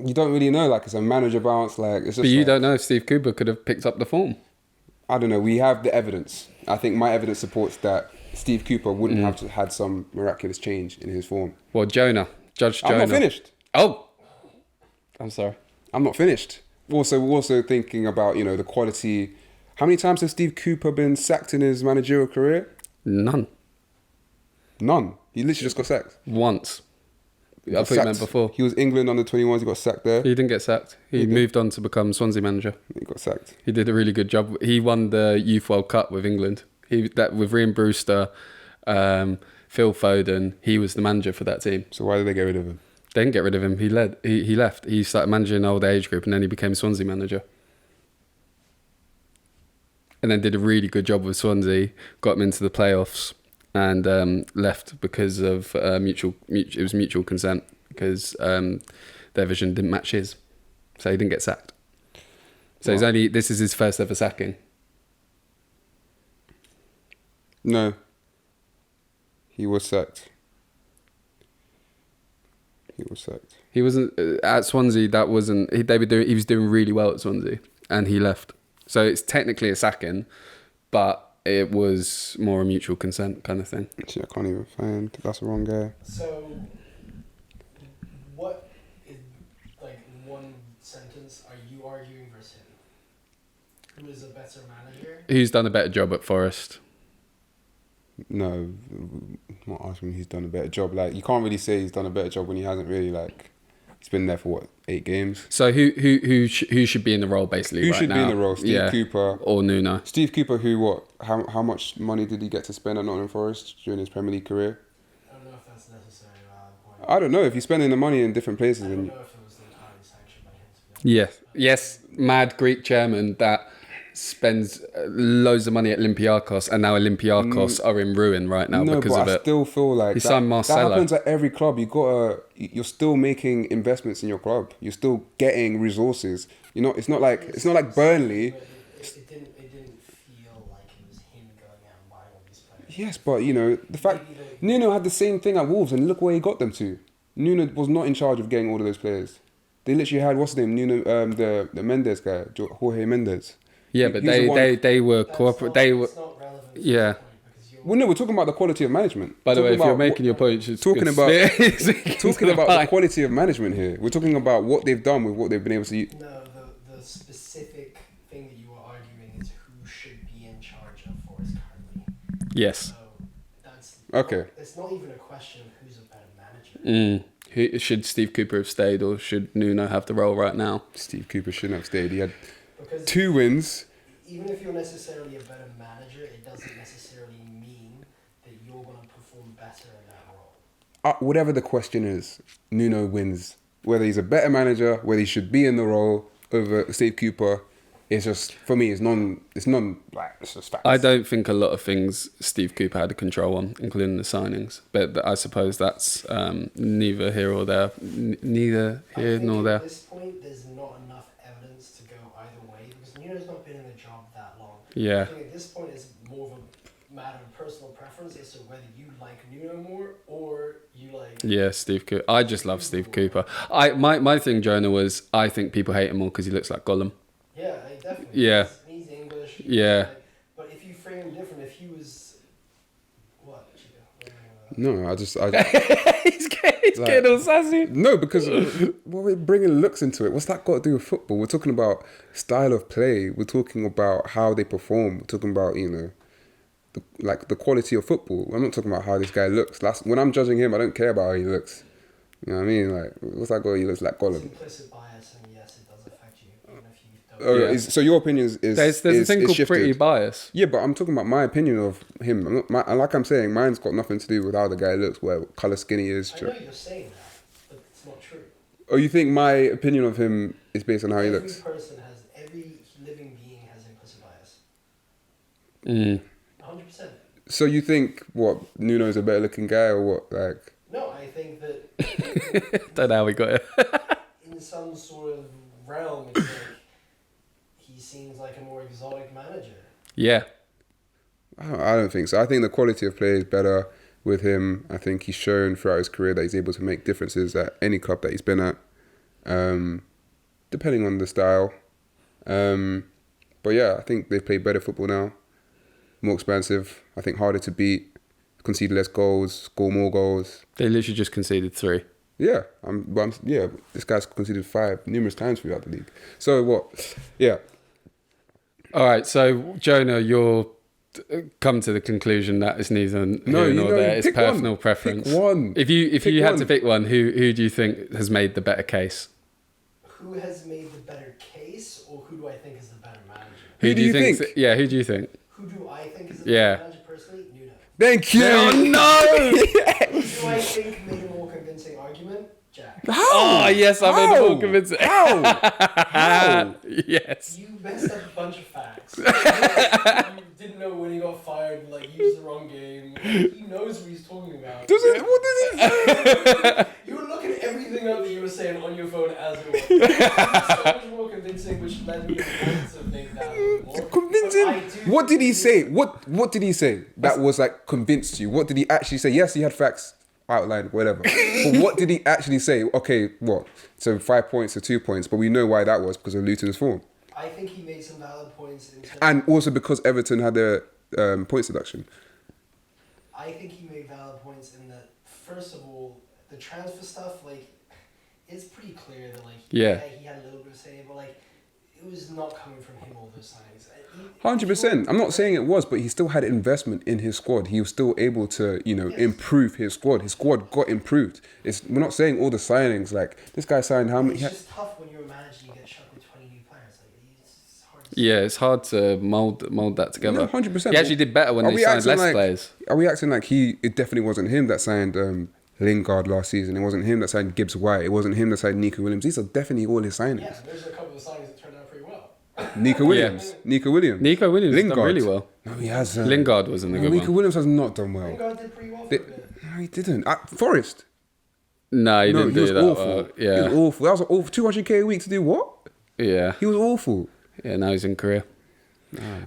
You don't really know, like, it's a manager bounce, like, it's just. But you like, don't know if Steve Cooper could have picked up the form. I don't know. We have the evidence. I think my evidence supports that Steve Cooper wouldn't have had some miraculous change in his form. Well, Judge Jonah. I'm not finished. Oh, I'm sorry. I'm not finished. Also thinking about, you know, the quality. How many times has Steve Cooper been sacked in his managerial career? None. None. He literally just got sacked. Once. I Got thought you sacked. meant before. He was England under 21s. He got sacked there. He didn't get sacked. He moved on to become Swansea manager. He got sacked. He did a really good job. He won the Youth World Cup with England. With Ryan Brewster, Phil Foden. He was the manager for that team. So why did they get rid of him? They didn't get rid of him. He left. He started managing an old age group and then he became Swansea manager. And then did a really good job with Swansea. Got him into the playoffs and left because of it was mutual consent because their vision didn't match his. So he didn't get sacked. So this is his first ever sacking. No. He was sacked. He wasn't at Swansea. He was doing really well at Swansea, and he left. So it's technically a sacking, but it was more a mutual consent kind of thing. Actually, I can't even find. That's the wrong guy. So, what is, like, one sentence are you arguing versus him? Who is a better manager? Who's done a better job at Forest? No, I'm not asking he's done a better job. Like, you can't really say he's done a better job when he hasn't really, like, he's been there for what, 8 games. So who should be in the role basically? Who right should now? be in the role? Steve Cooper or Nuno? Steve Cooper, who what? How much money did he get to spend at Nottingham Forest during his Premier League career? I don't know if that's necessarily a valid point. I don't know if he's spending the money in different places. I don't And know if it was entirely sanctioned by him. To be honest. Yes, mad Greek chairman that spends loads of money at Olympiacos, and now Olympiacos are in ruin right now because of I it. still feel like He signed Marcelo. That happens at every club. You're still making investments in your club. You're still getting resources. It's not like Burnley. But it didn't feel like it was him going out and buying all these players. Yes, but the fact Nuno had the same thing at Wolves, and look where he got them to. Nuno was not in charge of getting all of those players. They literally had what's his name, Nuno, the Mendes guy, Jorge Mendes. Yeah, but they were corporate. They were. It's not relevant to Yeah. the point because you're Well, no, we're talking about the quality of management. By the way, Talking if you're about making your point, it's talking good about to talking about the quality of management here. We're talking about what they've done with what they've been able to. No, the specific thing that you are arguing is who should be in charge of Forest currently. Yes. So that's Okay. It's not even a question of who's a better manager. Should Steve Cooper have stayed, or should Nuno have the role right now? Steve Cooper shouldn't have stayed. He had Because 2 wins. even if you're necessarily a better manager, it doesn't necessarily mean that you're going to perform better in that role. Whatever the question is, Nuno wins. Whether he's a better manager, whether he should be in the role over Steve Cooper, it's just, for me, it's just facts. I don't think a lot of things Steve Cooper had a control on, including the signings. But I suppose that's neither here or there. Neither here nor there. At this point, there's not enough evidence to go either way because Nuno's not been in the job that long. Yeah. I think at this point, it's more of a matter of personal preference as to whether you like Nuno more or you like. Yeah, Steve Cooper. I just love Steve Cooper. My thing, Jonah, was I think people hate him more because he looks like Gollum. Yeah, definitely. Yeah. He's English. Yeah. But if you frame him different, if he was What, Chika? No, he's getting all sassy. no, because well, we're bringing looks into it. What's that got to do with football? We're talking about style of play. We're talking about how they perform. We're talking about, you know, the quality of football. I'm not talking about how this guy looks. When I'm judging him, I don't care about how he looks. You know what I mean? Like, what's that guy? He looks like It's Gollum. implicit bias, and yes, it does affect you, even if you don't. Oh, Yeah. so your opinion is There's a thing called shifted. pretty bias. Yeah, but I'm talking about my opinion of him. Like I'm saying, mine's got nothing to do with how the guy looks, what colour skin he is. I know you're saying that, but it's not true. Oh, you think my opinion of him is based on how he looks? Every living being has implicit bias. Mm. 100%. So you think what, Nuno's a better looking guy or what? Like, No, I think that Don't know how we got it. in some sort of realm, it's like he seems like a more exotic manager. Yeah. I don't think so. I think the quality of play is better with him. I think he's shown throughout his career that he's able to make differences at any club that he's been at, depending on the style. But yeah, I think they play better football now, more expansive. I think harder to beat, concede less goals, score more goals. They literally just conceded 3. Yeah, this guy's conceded 5 numerous times throughout the league. So what? Yeah. All right, so Jonah, you're come to the conclusion that it's neither here nor there. It's pick personal one. preference. Pick one. If you Pick had one. to pick one, who do you think has made the better case? Who has made the better case, or who do I think is the better manager? Who do you think? Yeah, who do you think? Who do I think is the Yeah. better manager personally? Nuno. Thank you. Oh no! Who do I think made a more convincing argument? Jack. How? Oh yes, I made it How? more convincing. How? Yes. You messed up a bunch of facts. You didn't know when he got fired, like, he used the wrong game. He knows what he's talking about. What did he say? You were looking everything up that you were saying on your phone as it was. It was so much more convincing, which led me to want to make that a little more. Convincing? But I do What did he think- say? What did he say that was like convinced you? What did he actually say? Yes, he had facts outlined, whatever. But what did he actually say? Okay, what? So 5 points or 2 points, but we know why that was, because of Luton's form. I think he made some valid points in terms And also because Everton had their points deduction. I think he made valid points in that, first of all, the transfer stuff, like, it's pretty clear that, like, Yeah. he had a little bit of say, but, like, it was not coming from him, all those signings. 100%. I'm not saying it was, but he still had investment in his squad. He was still able to, Yes. improve his squad. His squad got improved. We're not saying all the signings, like, this guy signed how many... It's just tough when you're a manager and you get shot with 20 new players. Like, it's hard to Yeah, it's hard to mold that together. No, 100%. He actually did better when Are they we signed acting less like- players. Are we acting like it definitely wasn't him that signed Lingard last season? It wasn't him that signed Gibbs White. It wasn't him that signed Nico Williams. These are definitely all his signings. Yeah, there's a couple of signings that turned out pretty well. Nico Williams. Nico Williams. Nico Williams has done Lingard. really well. No, he hasn't. Lingard wasn't a good Nico one. Williams has not done well. Lingard did pretty well for They- a bit. No, he didn't. Forest. No, he No, didn't he was do that awful. well. He Yeah, was awful. That was awful. 200k a week to do what? yeah, He was awful. yeah. Now he's in Korea.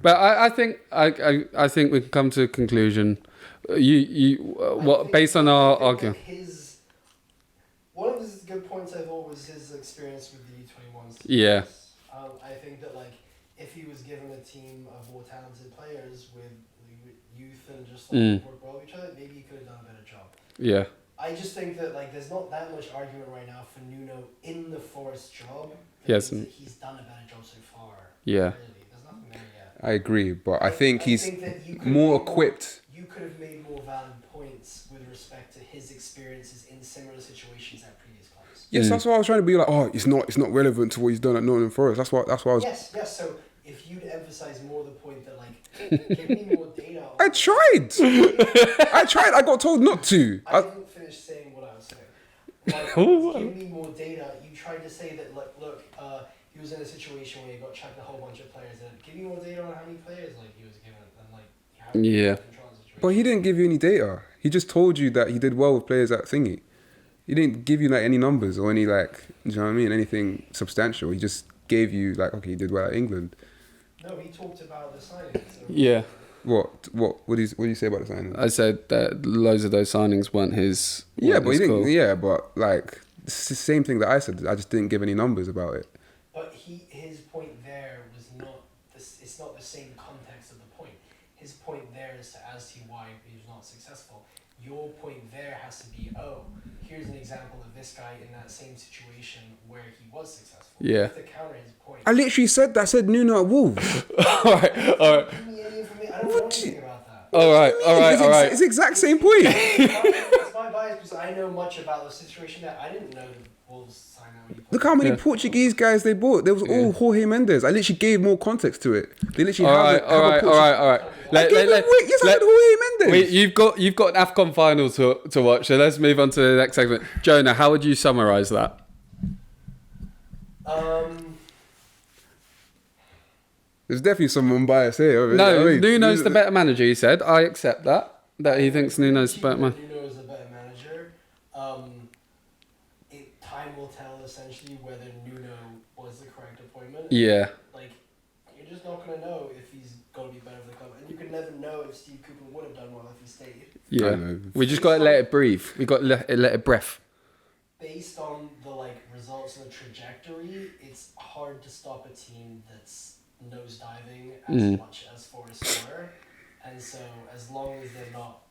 But I think I think we can come to a conclusion. What based on our argument? One of his good points I thought was his experience with the U21s. Yeah. I think that, like, if he was given a team of more talented players with youth and just like work well with each other, maybe he could have done a better job. Yeah, I just think that, like, there's not that much argument right now for Nuno in the Forest job. Yes. He's done a better job so far. Yeah. Really, there's nothing there yet. I agree, but I think he's that you could more have made equipped. You could have made more valid points with respect to his experiences in similar situations at previous clubs. Yes, that's why I was trying to be like, oh, it's not relevant to what he's done at Nottingham Forest. That's why I was. Yes. So if you'd emphasize more the point that, like, give me more data. I tried. I got told not to. I didn't finish saying what I was saying. Like, give me more data. You tried to say that, like, look, he was in a situation where he got chucked a whole bunch of players. And give me more data on how many players, like, he was given, and, like, how he Yeah. controls the situation. But he didn't give you any data. He just told you that he did well with players at thingy. He didn't give you like any numbers or any like, do you know what I mean? Anything substantial. He just gave you like, okay, he did well at England. No, he talked about the signings. So yeah. What do you say about the signing? I said that loads of those signings weren't his. Yeah, weren't but he his didn't. call. Yeah, but like it's the same thing that I said. I just didn't give any numbers about it. But his point there was not this. It's not the same context of the point. His point there is as to why he was not successful. Your point there has to be, oh, here's an example of this guy in that same situation where he was successful. Yeah. You have to counter his point. I literally said that. I said Nuno at Wolves. all right. Give me any information. I don't know anything about that. All right. It's the exact same point. It's my bias because I know much about the situation that I didn't know the Wolves signed out. Look how many Portuguese guys they bought. There was all Jorge Mendes. I literally gave more context to it. They literally All right. Yes, I had Jorge Mendes. You've got an AFCON final to watch, so let's move on to the next segment. Jonah, how would you summarise that? There's definitely some unbiased here. No, Nuno's the better manager, he said. I accept that he thinks Nuno's the better manager. Nuno is a better manager. Time will tell essentially whether Nuno was the correct appointment. Yeah. Like, you're just not going to know if he's going to be better for the club. And you can never know if Steve Cooper would have done well if he stayed. Yeah. We just got to let it breathe. We got to let it breath. Based on the results and the trajectory, it's hard to stop a team that's nosediving as much as Forest were. And so as long as they're not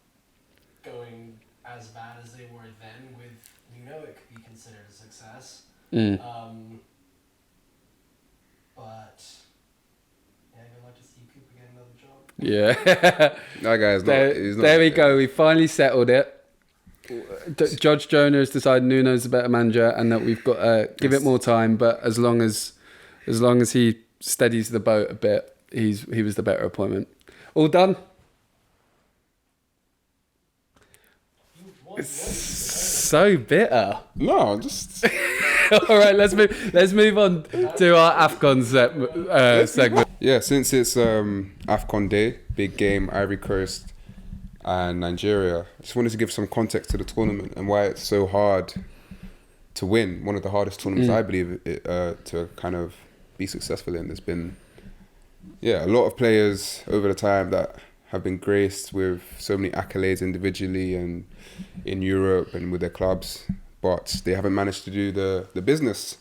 going as bad as they were then with Nuno, it could be considered a success. But yeah, I'd like to see Cooper get another job. Yeah. That guy's not. There we go. We finally settled it. Judge Jonah has decided Nuno's a better manager, and that we've got to give it more time. But as long as he steadies the boat a bit, he was the better appointment. All done. It's so bitter. No, just. All right, let's move on to our AFCON segment. Yeah, since it's AFCON day, big game, Ivory Coast and Nigeria. I just wanted to give some context to the tournament and why it's so hard to win. One of the hardest tournaments, I believe, to kind of be successful in. There's been, a lot of players over the time that have been graced with so many accolades individually and in Europe and with their clubs, but they haven't managed to do the business.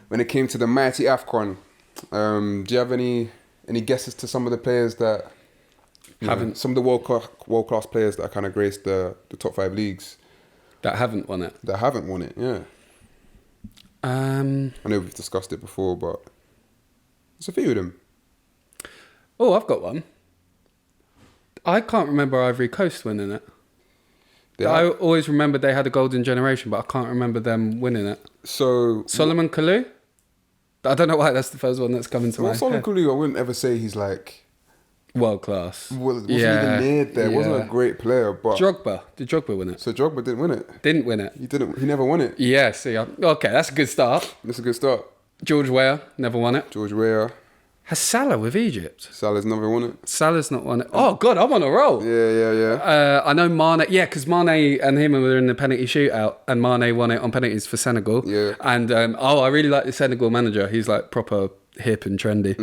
When it came to the mighty AFCON, do you have any guesses to some of the players that haven't? Some of the world class players that kind of graced the top 5 leagues that haven't won it. Yeah. I know we've discussed it before, but there's a few of them. Oh, I've got one. I can't remember Ivory Coast winning it. I always remember they had a golden generation, but I can't remember them winning it. So Solomon Kalou? I don't know why that's the first one that's coming to my head. Solomon Kalou, I wouldn't ever say he's like world class. Wasn't even near there. Wasn't a great player, but Drogba. Did Drogba win it? So Drogba didn't win it. Didn't win it. He never won it. Yeah. See. Okay, that's a good start. That's a good start. George Weah never won it. George Weah. Has Salah with Egypt? Salah's never won it. Salah's not won it. Oh, God, I'm on a roll. Yeah. I know Mane. Yeah, because Mane and him were in the penalty shootout, and Mane won it on penalties for Senegal. Yeah. And, I really like the Senegal manager. He's, like, proper hip and trendy.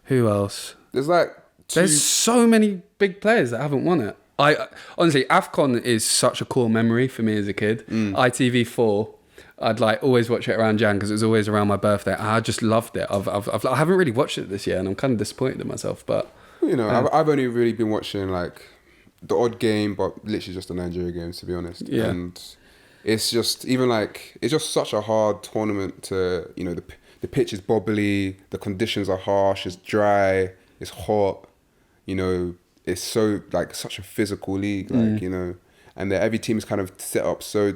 Who else? There's so many big players that haven't won it. Honestly, AFCON is such a core memory for me as a kid. ITV4. I'd always watch it around Jan because it was always around my birthday. I just loved it. I haven't really watched it this year, and I'm kind of disappointed in myself. But I've only really been watching the odd game, but literally just the Nigeria games, to be honest. Yeah. And it's just it's just such a hard tournament to the pitch is bobbly, the conditions are harsh, it's dry, it's hot. It's so such a physical league, and every team is kind of set up so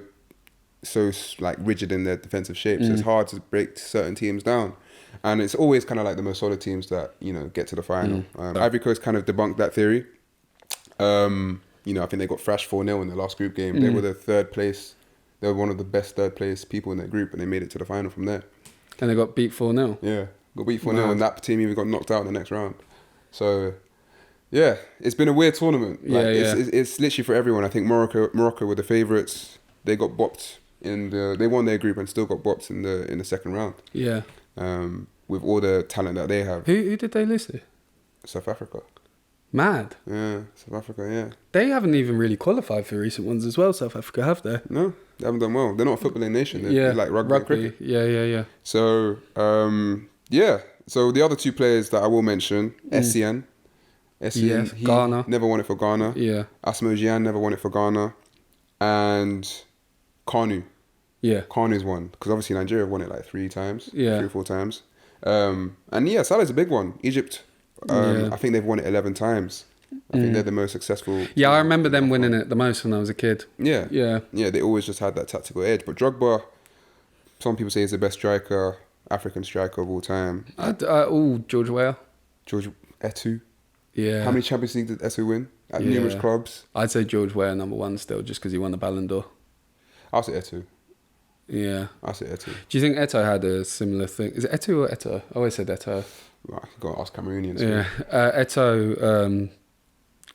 rigid in their defensive shape, so it's hard to break certain teams down, and it's always kind of the most solid teams that get to the final. Ivory Coast kind of debunked that theory. I think they got thrashed 4-0 in the last group game. They were the third place. They were one of the best third place people in their group, and they made it to the final from there. And they got beat 4-0. Yeah, got beat 4-0, and that team even got knocked out in the next round. So yeah, it's been a weird tournament. It's literally for everyone. I think Morocco were the favourites. They got bopped. They won their group and still got bopped in the second round. Yeah. With all the talent that they have. Who did they lose to? South Africa. Mad. Yeah, South Africa. Yeah. They haven't even really qualified for recent ones as well. South Africa, have they? No, they haven't done well. They're not a footballing nation. They're like rugby and cricket. Yeah. So So the other two players that I will mention, SCN. Yeah, he Ghana. never won it for Ghana. Yeah. Asmo Gyan never won it for Ghana. And Kanu. Yeah. Kanu's won. Because obviously Nigeria won it like 3 times. Yeah. 3 or 4 times. And yeah, Salah's a big one. Egypt, I think they've won it 11 times. I think they're the most successful. Yeah, I remember them winning it the most when I was a kid. Yeah. Yeah. Yeah, they always just had that tactical edge. But Drogba, some people say he's the best striker, African striker of all time. George Weah. George Etu. Yeah. How many Champions League did Etu win? At numerous clubs. I'd say George Weah number 1 still, just because he won the Ballon d'Or. I'll say Etu. Yeah. I'll say Etu. Do you think Eto'o had a similar thing? Is it Etu or Eto'o? I always said Eto'o. Right, got to ask Cameroonians. Yeah. Eto'o,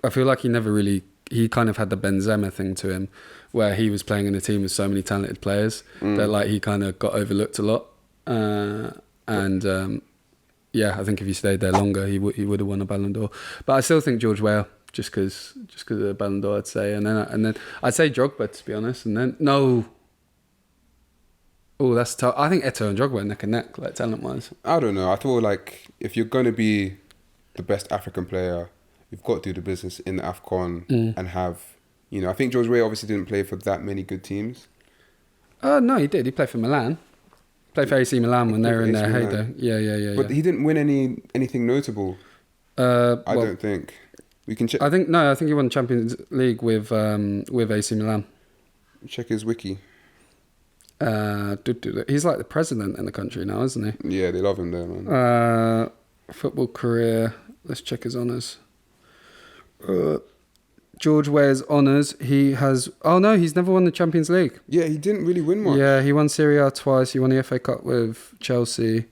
I feel like he kind of had the Benzema thing to him, where he was playing in a team with so many talented players that like he kind of got overlooked a lot. Yeah, I think if he stayed there longer, he would have won a Ballon d'Or. But I still think George Weah, just because of the Ballon d'Or, I'd say, and then I'd say Drogba, to be honest, and then no. Oh, that's tough. I think Eto'o and Drogba are neck and neck, like talent-wise. I don't know. I feel like if you're going to be the best African player, you've got to do the business in the AFCON and have, I think George Weah obviously didn't play for that many good teams. No, he did. He played for Milan. Played for AC Milan when they were in their heyday. Yeah. But he didn't win anything notable. I don't think. We can check. I think he won the Champions League with AC Milan. Check his wiki. He's like the president in the country now, isn't he? Yeah, they love him there, man. Football career. Let's check his honours. George Weah's honours. He has. Oh no, he's never won the Champions League. Yeah, he didn't really win much. Yeah, he won Serie A twice. He won the FA Cup with Chelsea.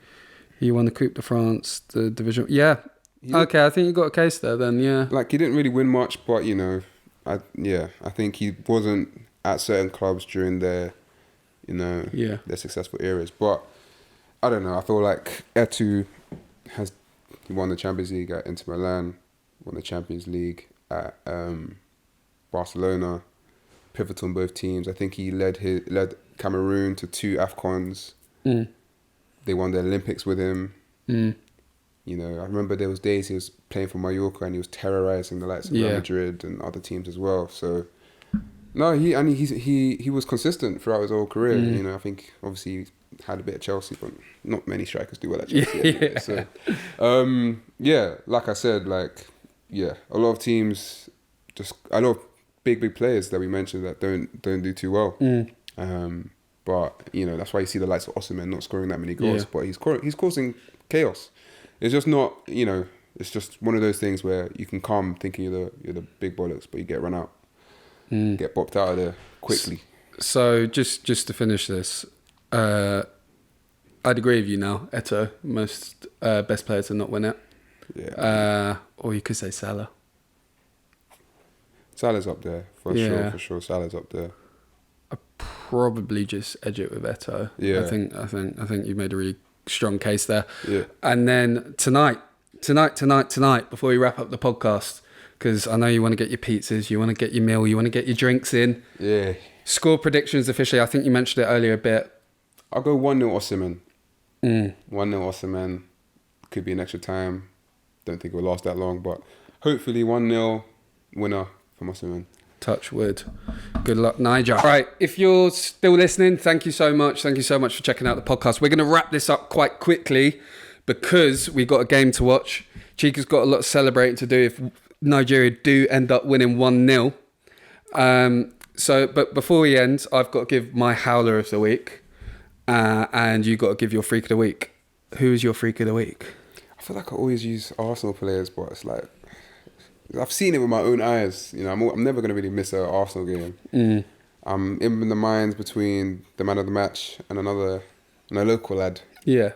He won the Coupe de France, the division. Yeah. Okay, I think you got a case there then. Yeah. Like he didn't really win much, but I think he wasn't at certain clubs during their successful eras. But I don't know. I feel like Etu he won the Champions League at Inter Milan, won the Champions League at Barcelona, pivotal in both teams. I think he led Cameroon to 2 AFCONs. They won the Olympics with him. I remember there was days he was playing for Mallorca and he was terrorizing the likes of Real Madrid and other teams as well. So no, he was consistent throughout his whole career. I think obviously he had a bit of Chelsea, but not many strikers do well at Chelsea. Anyway. So like I said, a lot of teams, a lot of big players that we mentioned that don't do too well. But that's why you see the likes of Osimhen not scoring that many goals. But he's causing chaos. It's just not, it's just one of those things where you can come thinking you're the big bollocks, but you get run out, get bopped out of there quickly. So just to finish this, I'd agree with you now. Eto'o, most best player to not win it. Yeah. Or you could say Salah. Salah's up there for sure. Salah's up there. I'd probably just edge it with Eto'o. Yeah. I think you made a really strong case there. Yeah. And then tonight, before we wrap up the podcast, because I know you want to get your pizzas, you want to get your meal, you want to get your drinks in. Yeah. Score predictions officially. I think you mentioned it earlier a bit. I'll go 1-0 Osimhen. 1-0 Osimhen. Could be an extra time. Don't think it will last that long, but hopefully 1-0 winner from Osimhen. Touch wood. Good luck, Niger. Right, if you're still listening, thank you so much. Thank you so much for checking out the podcast. We're going to wrap this up quite quickly because we've got a game to watch. Chika's got a lot of celebrating to do if Nigeria do end up winning 1-0. But before we end, I've got to give my howler of the week, and you got to give your freak of the week. Who is your freak of the week? I feel like I always use Arsenal players, but it's like I've seen it with my own eyes. I'm never going to really miss an Arsenal game. I'm in the minds between the man of the match and a local lad. Yeah.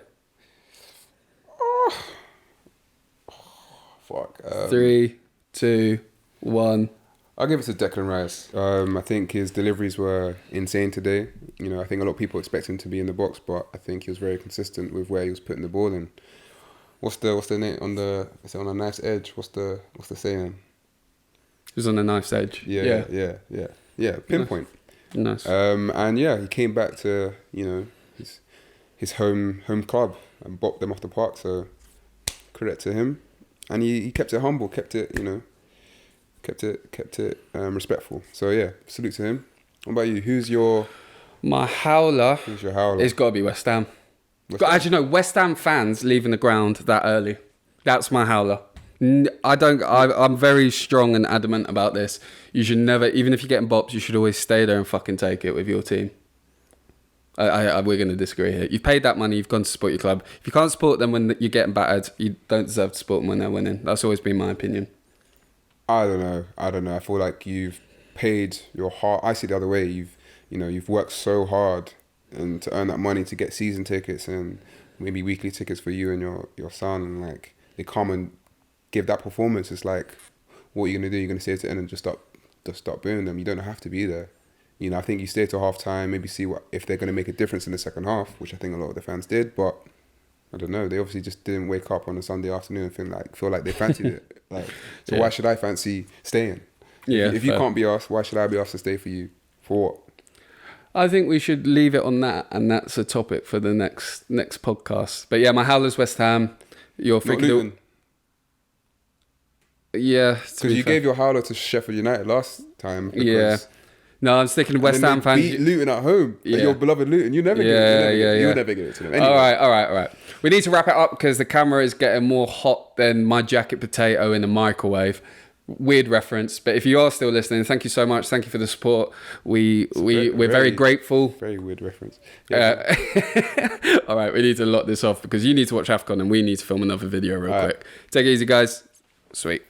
Fuck. 3, 2, 1. I'll give it to Declan Rice. I think his deliveries were insane today. I think a lot of people expect him to be in the box, but I think he was very consistent with where he was putting the ball in. What's the name on a knife's edge? What's the saying? He was on a knife's edge. Yeah. Pinpoint. Nice. And he came back to his home club. and bopped them off the park. So credit to him, and he kept it humble, kept it respectful. So yeah, salute to him. What about you? Who's your howler? howler? It's got to be West Ham. West Ham? Actually, no, West Ham fans leaving the ground that early. That's my howler. I'm very strong and adamant about this. You should never, even if you're getting bops, you should always stay there and fucking take it with your team. We're going to disagree here. You've paid that money, you've gone to support your club. If you can't support them when you're getting battered, you don't deserve to support them when they're winning. That's always been my opinion. I don't know. I feel like you've paid your heart. I see it the other way. You've worked so hard and to earn that money to get season tickets and maybe weekly tickets for you and your son, and like they come and give that performance. It's like, what are you gonna do? You're gonna stay to the end and just stop booing them. You don't have to be there. I think you stay till half time, maybe see if they're gonna make a difference in the second half, which I think a lot of the fans did, but I don't know. They obviously just didn't wake up on a Sunday afternoon and feel like they fancied it. Why should I fancy staying? Yeah. If you can't be asked, why should I be asked to stay for you? For what? I think we should leave it on that, and that's a topic for the next podcast. But yeah, my howler's West Ham. Your Not Luton. Yeah, because you gave your howler to Sheffield United last time. Yeah. No, I'm sticking to West Ham fans. Beat Luton at home. Yeah. Your beloved Luton. You never give it. You'll never give it to them. Anyway. All right. We need to wrap it up because the camera is getting more hot than my jacket potato in the microwave. Weird reference, but if you are still listening, thank you so much. Thank you for the support. We're very grateful. Very weird reference. Yeah. All right, we need to lock this off because you need to watch AFCON and we need to film another video real quick. Take it easy, guys. Sweet.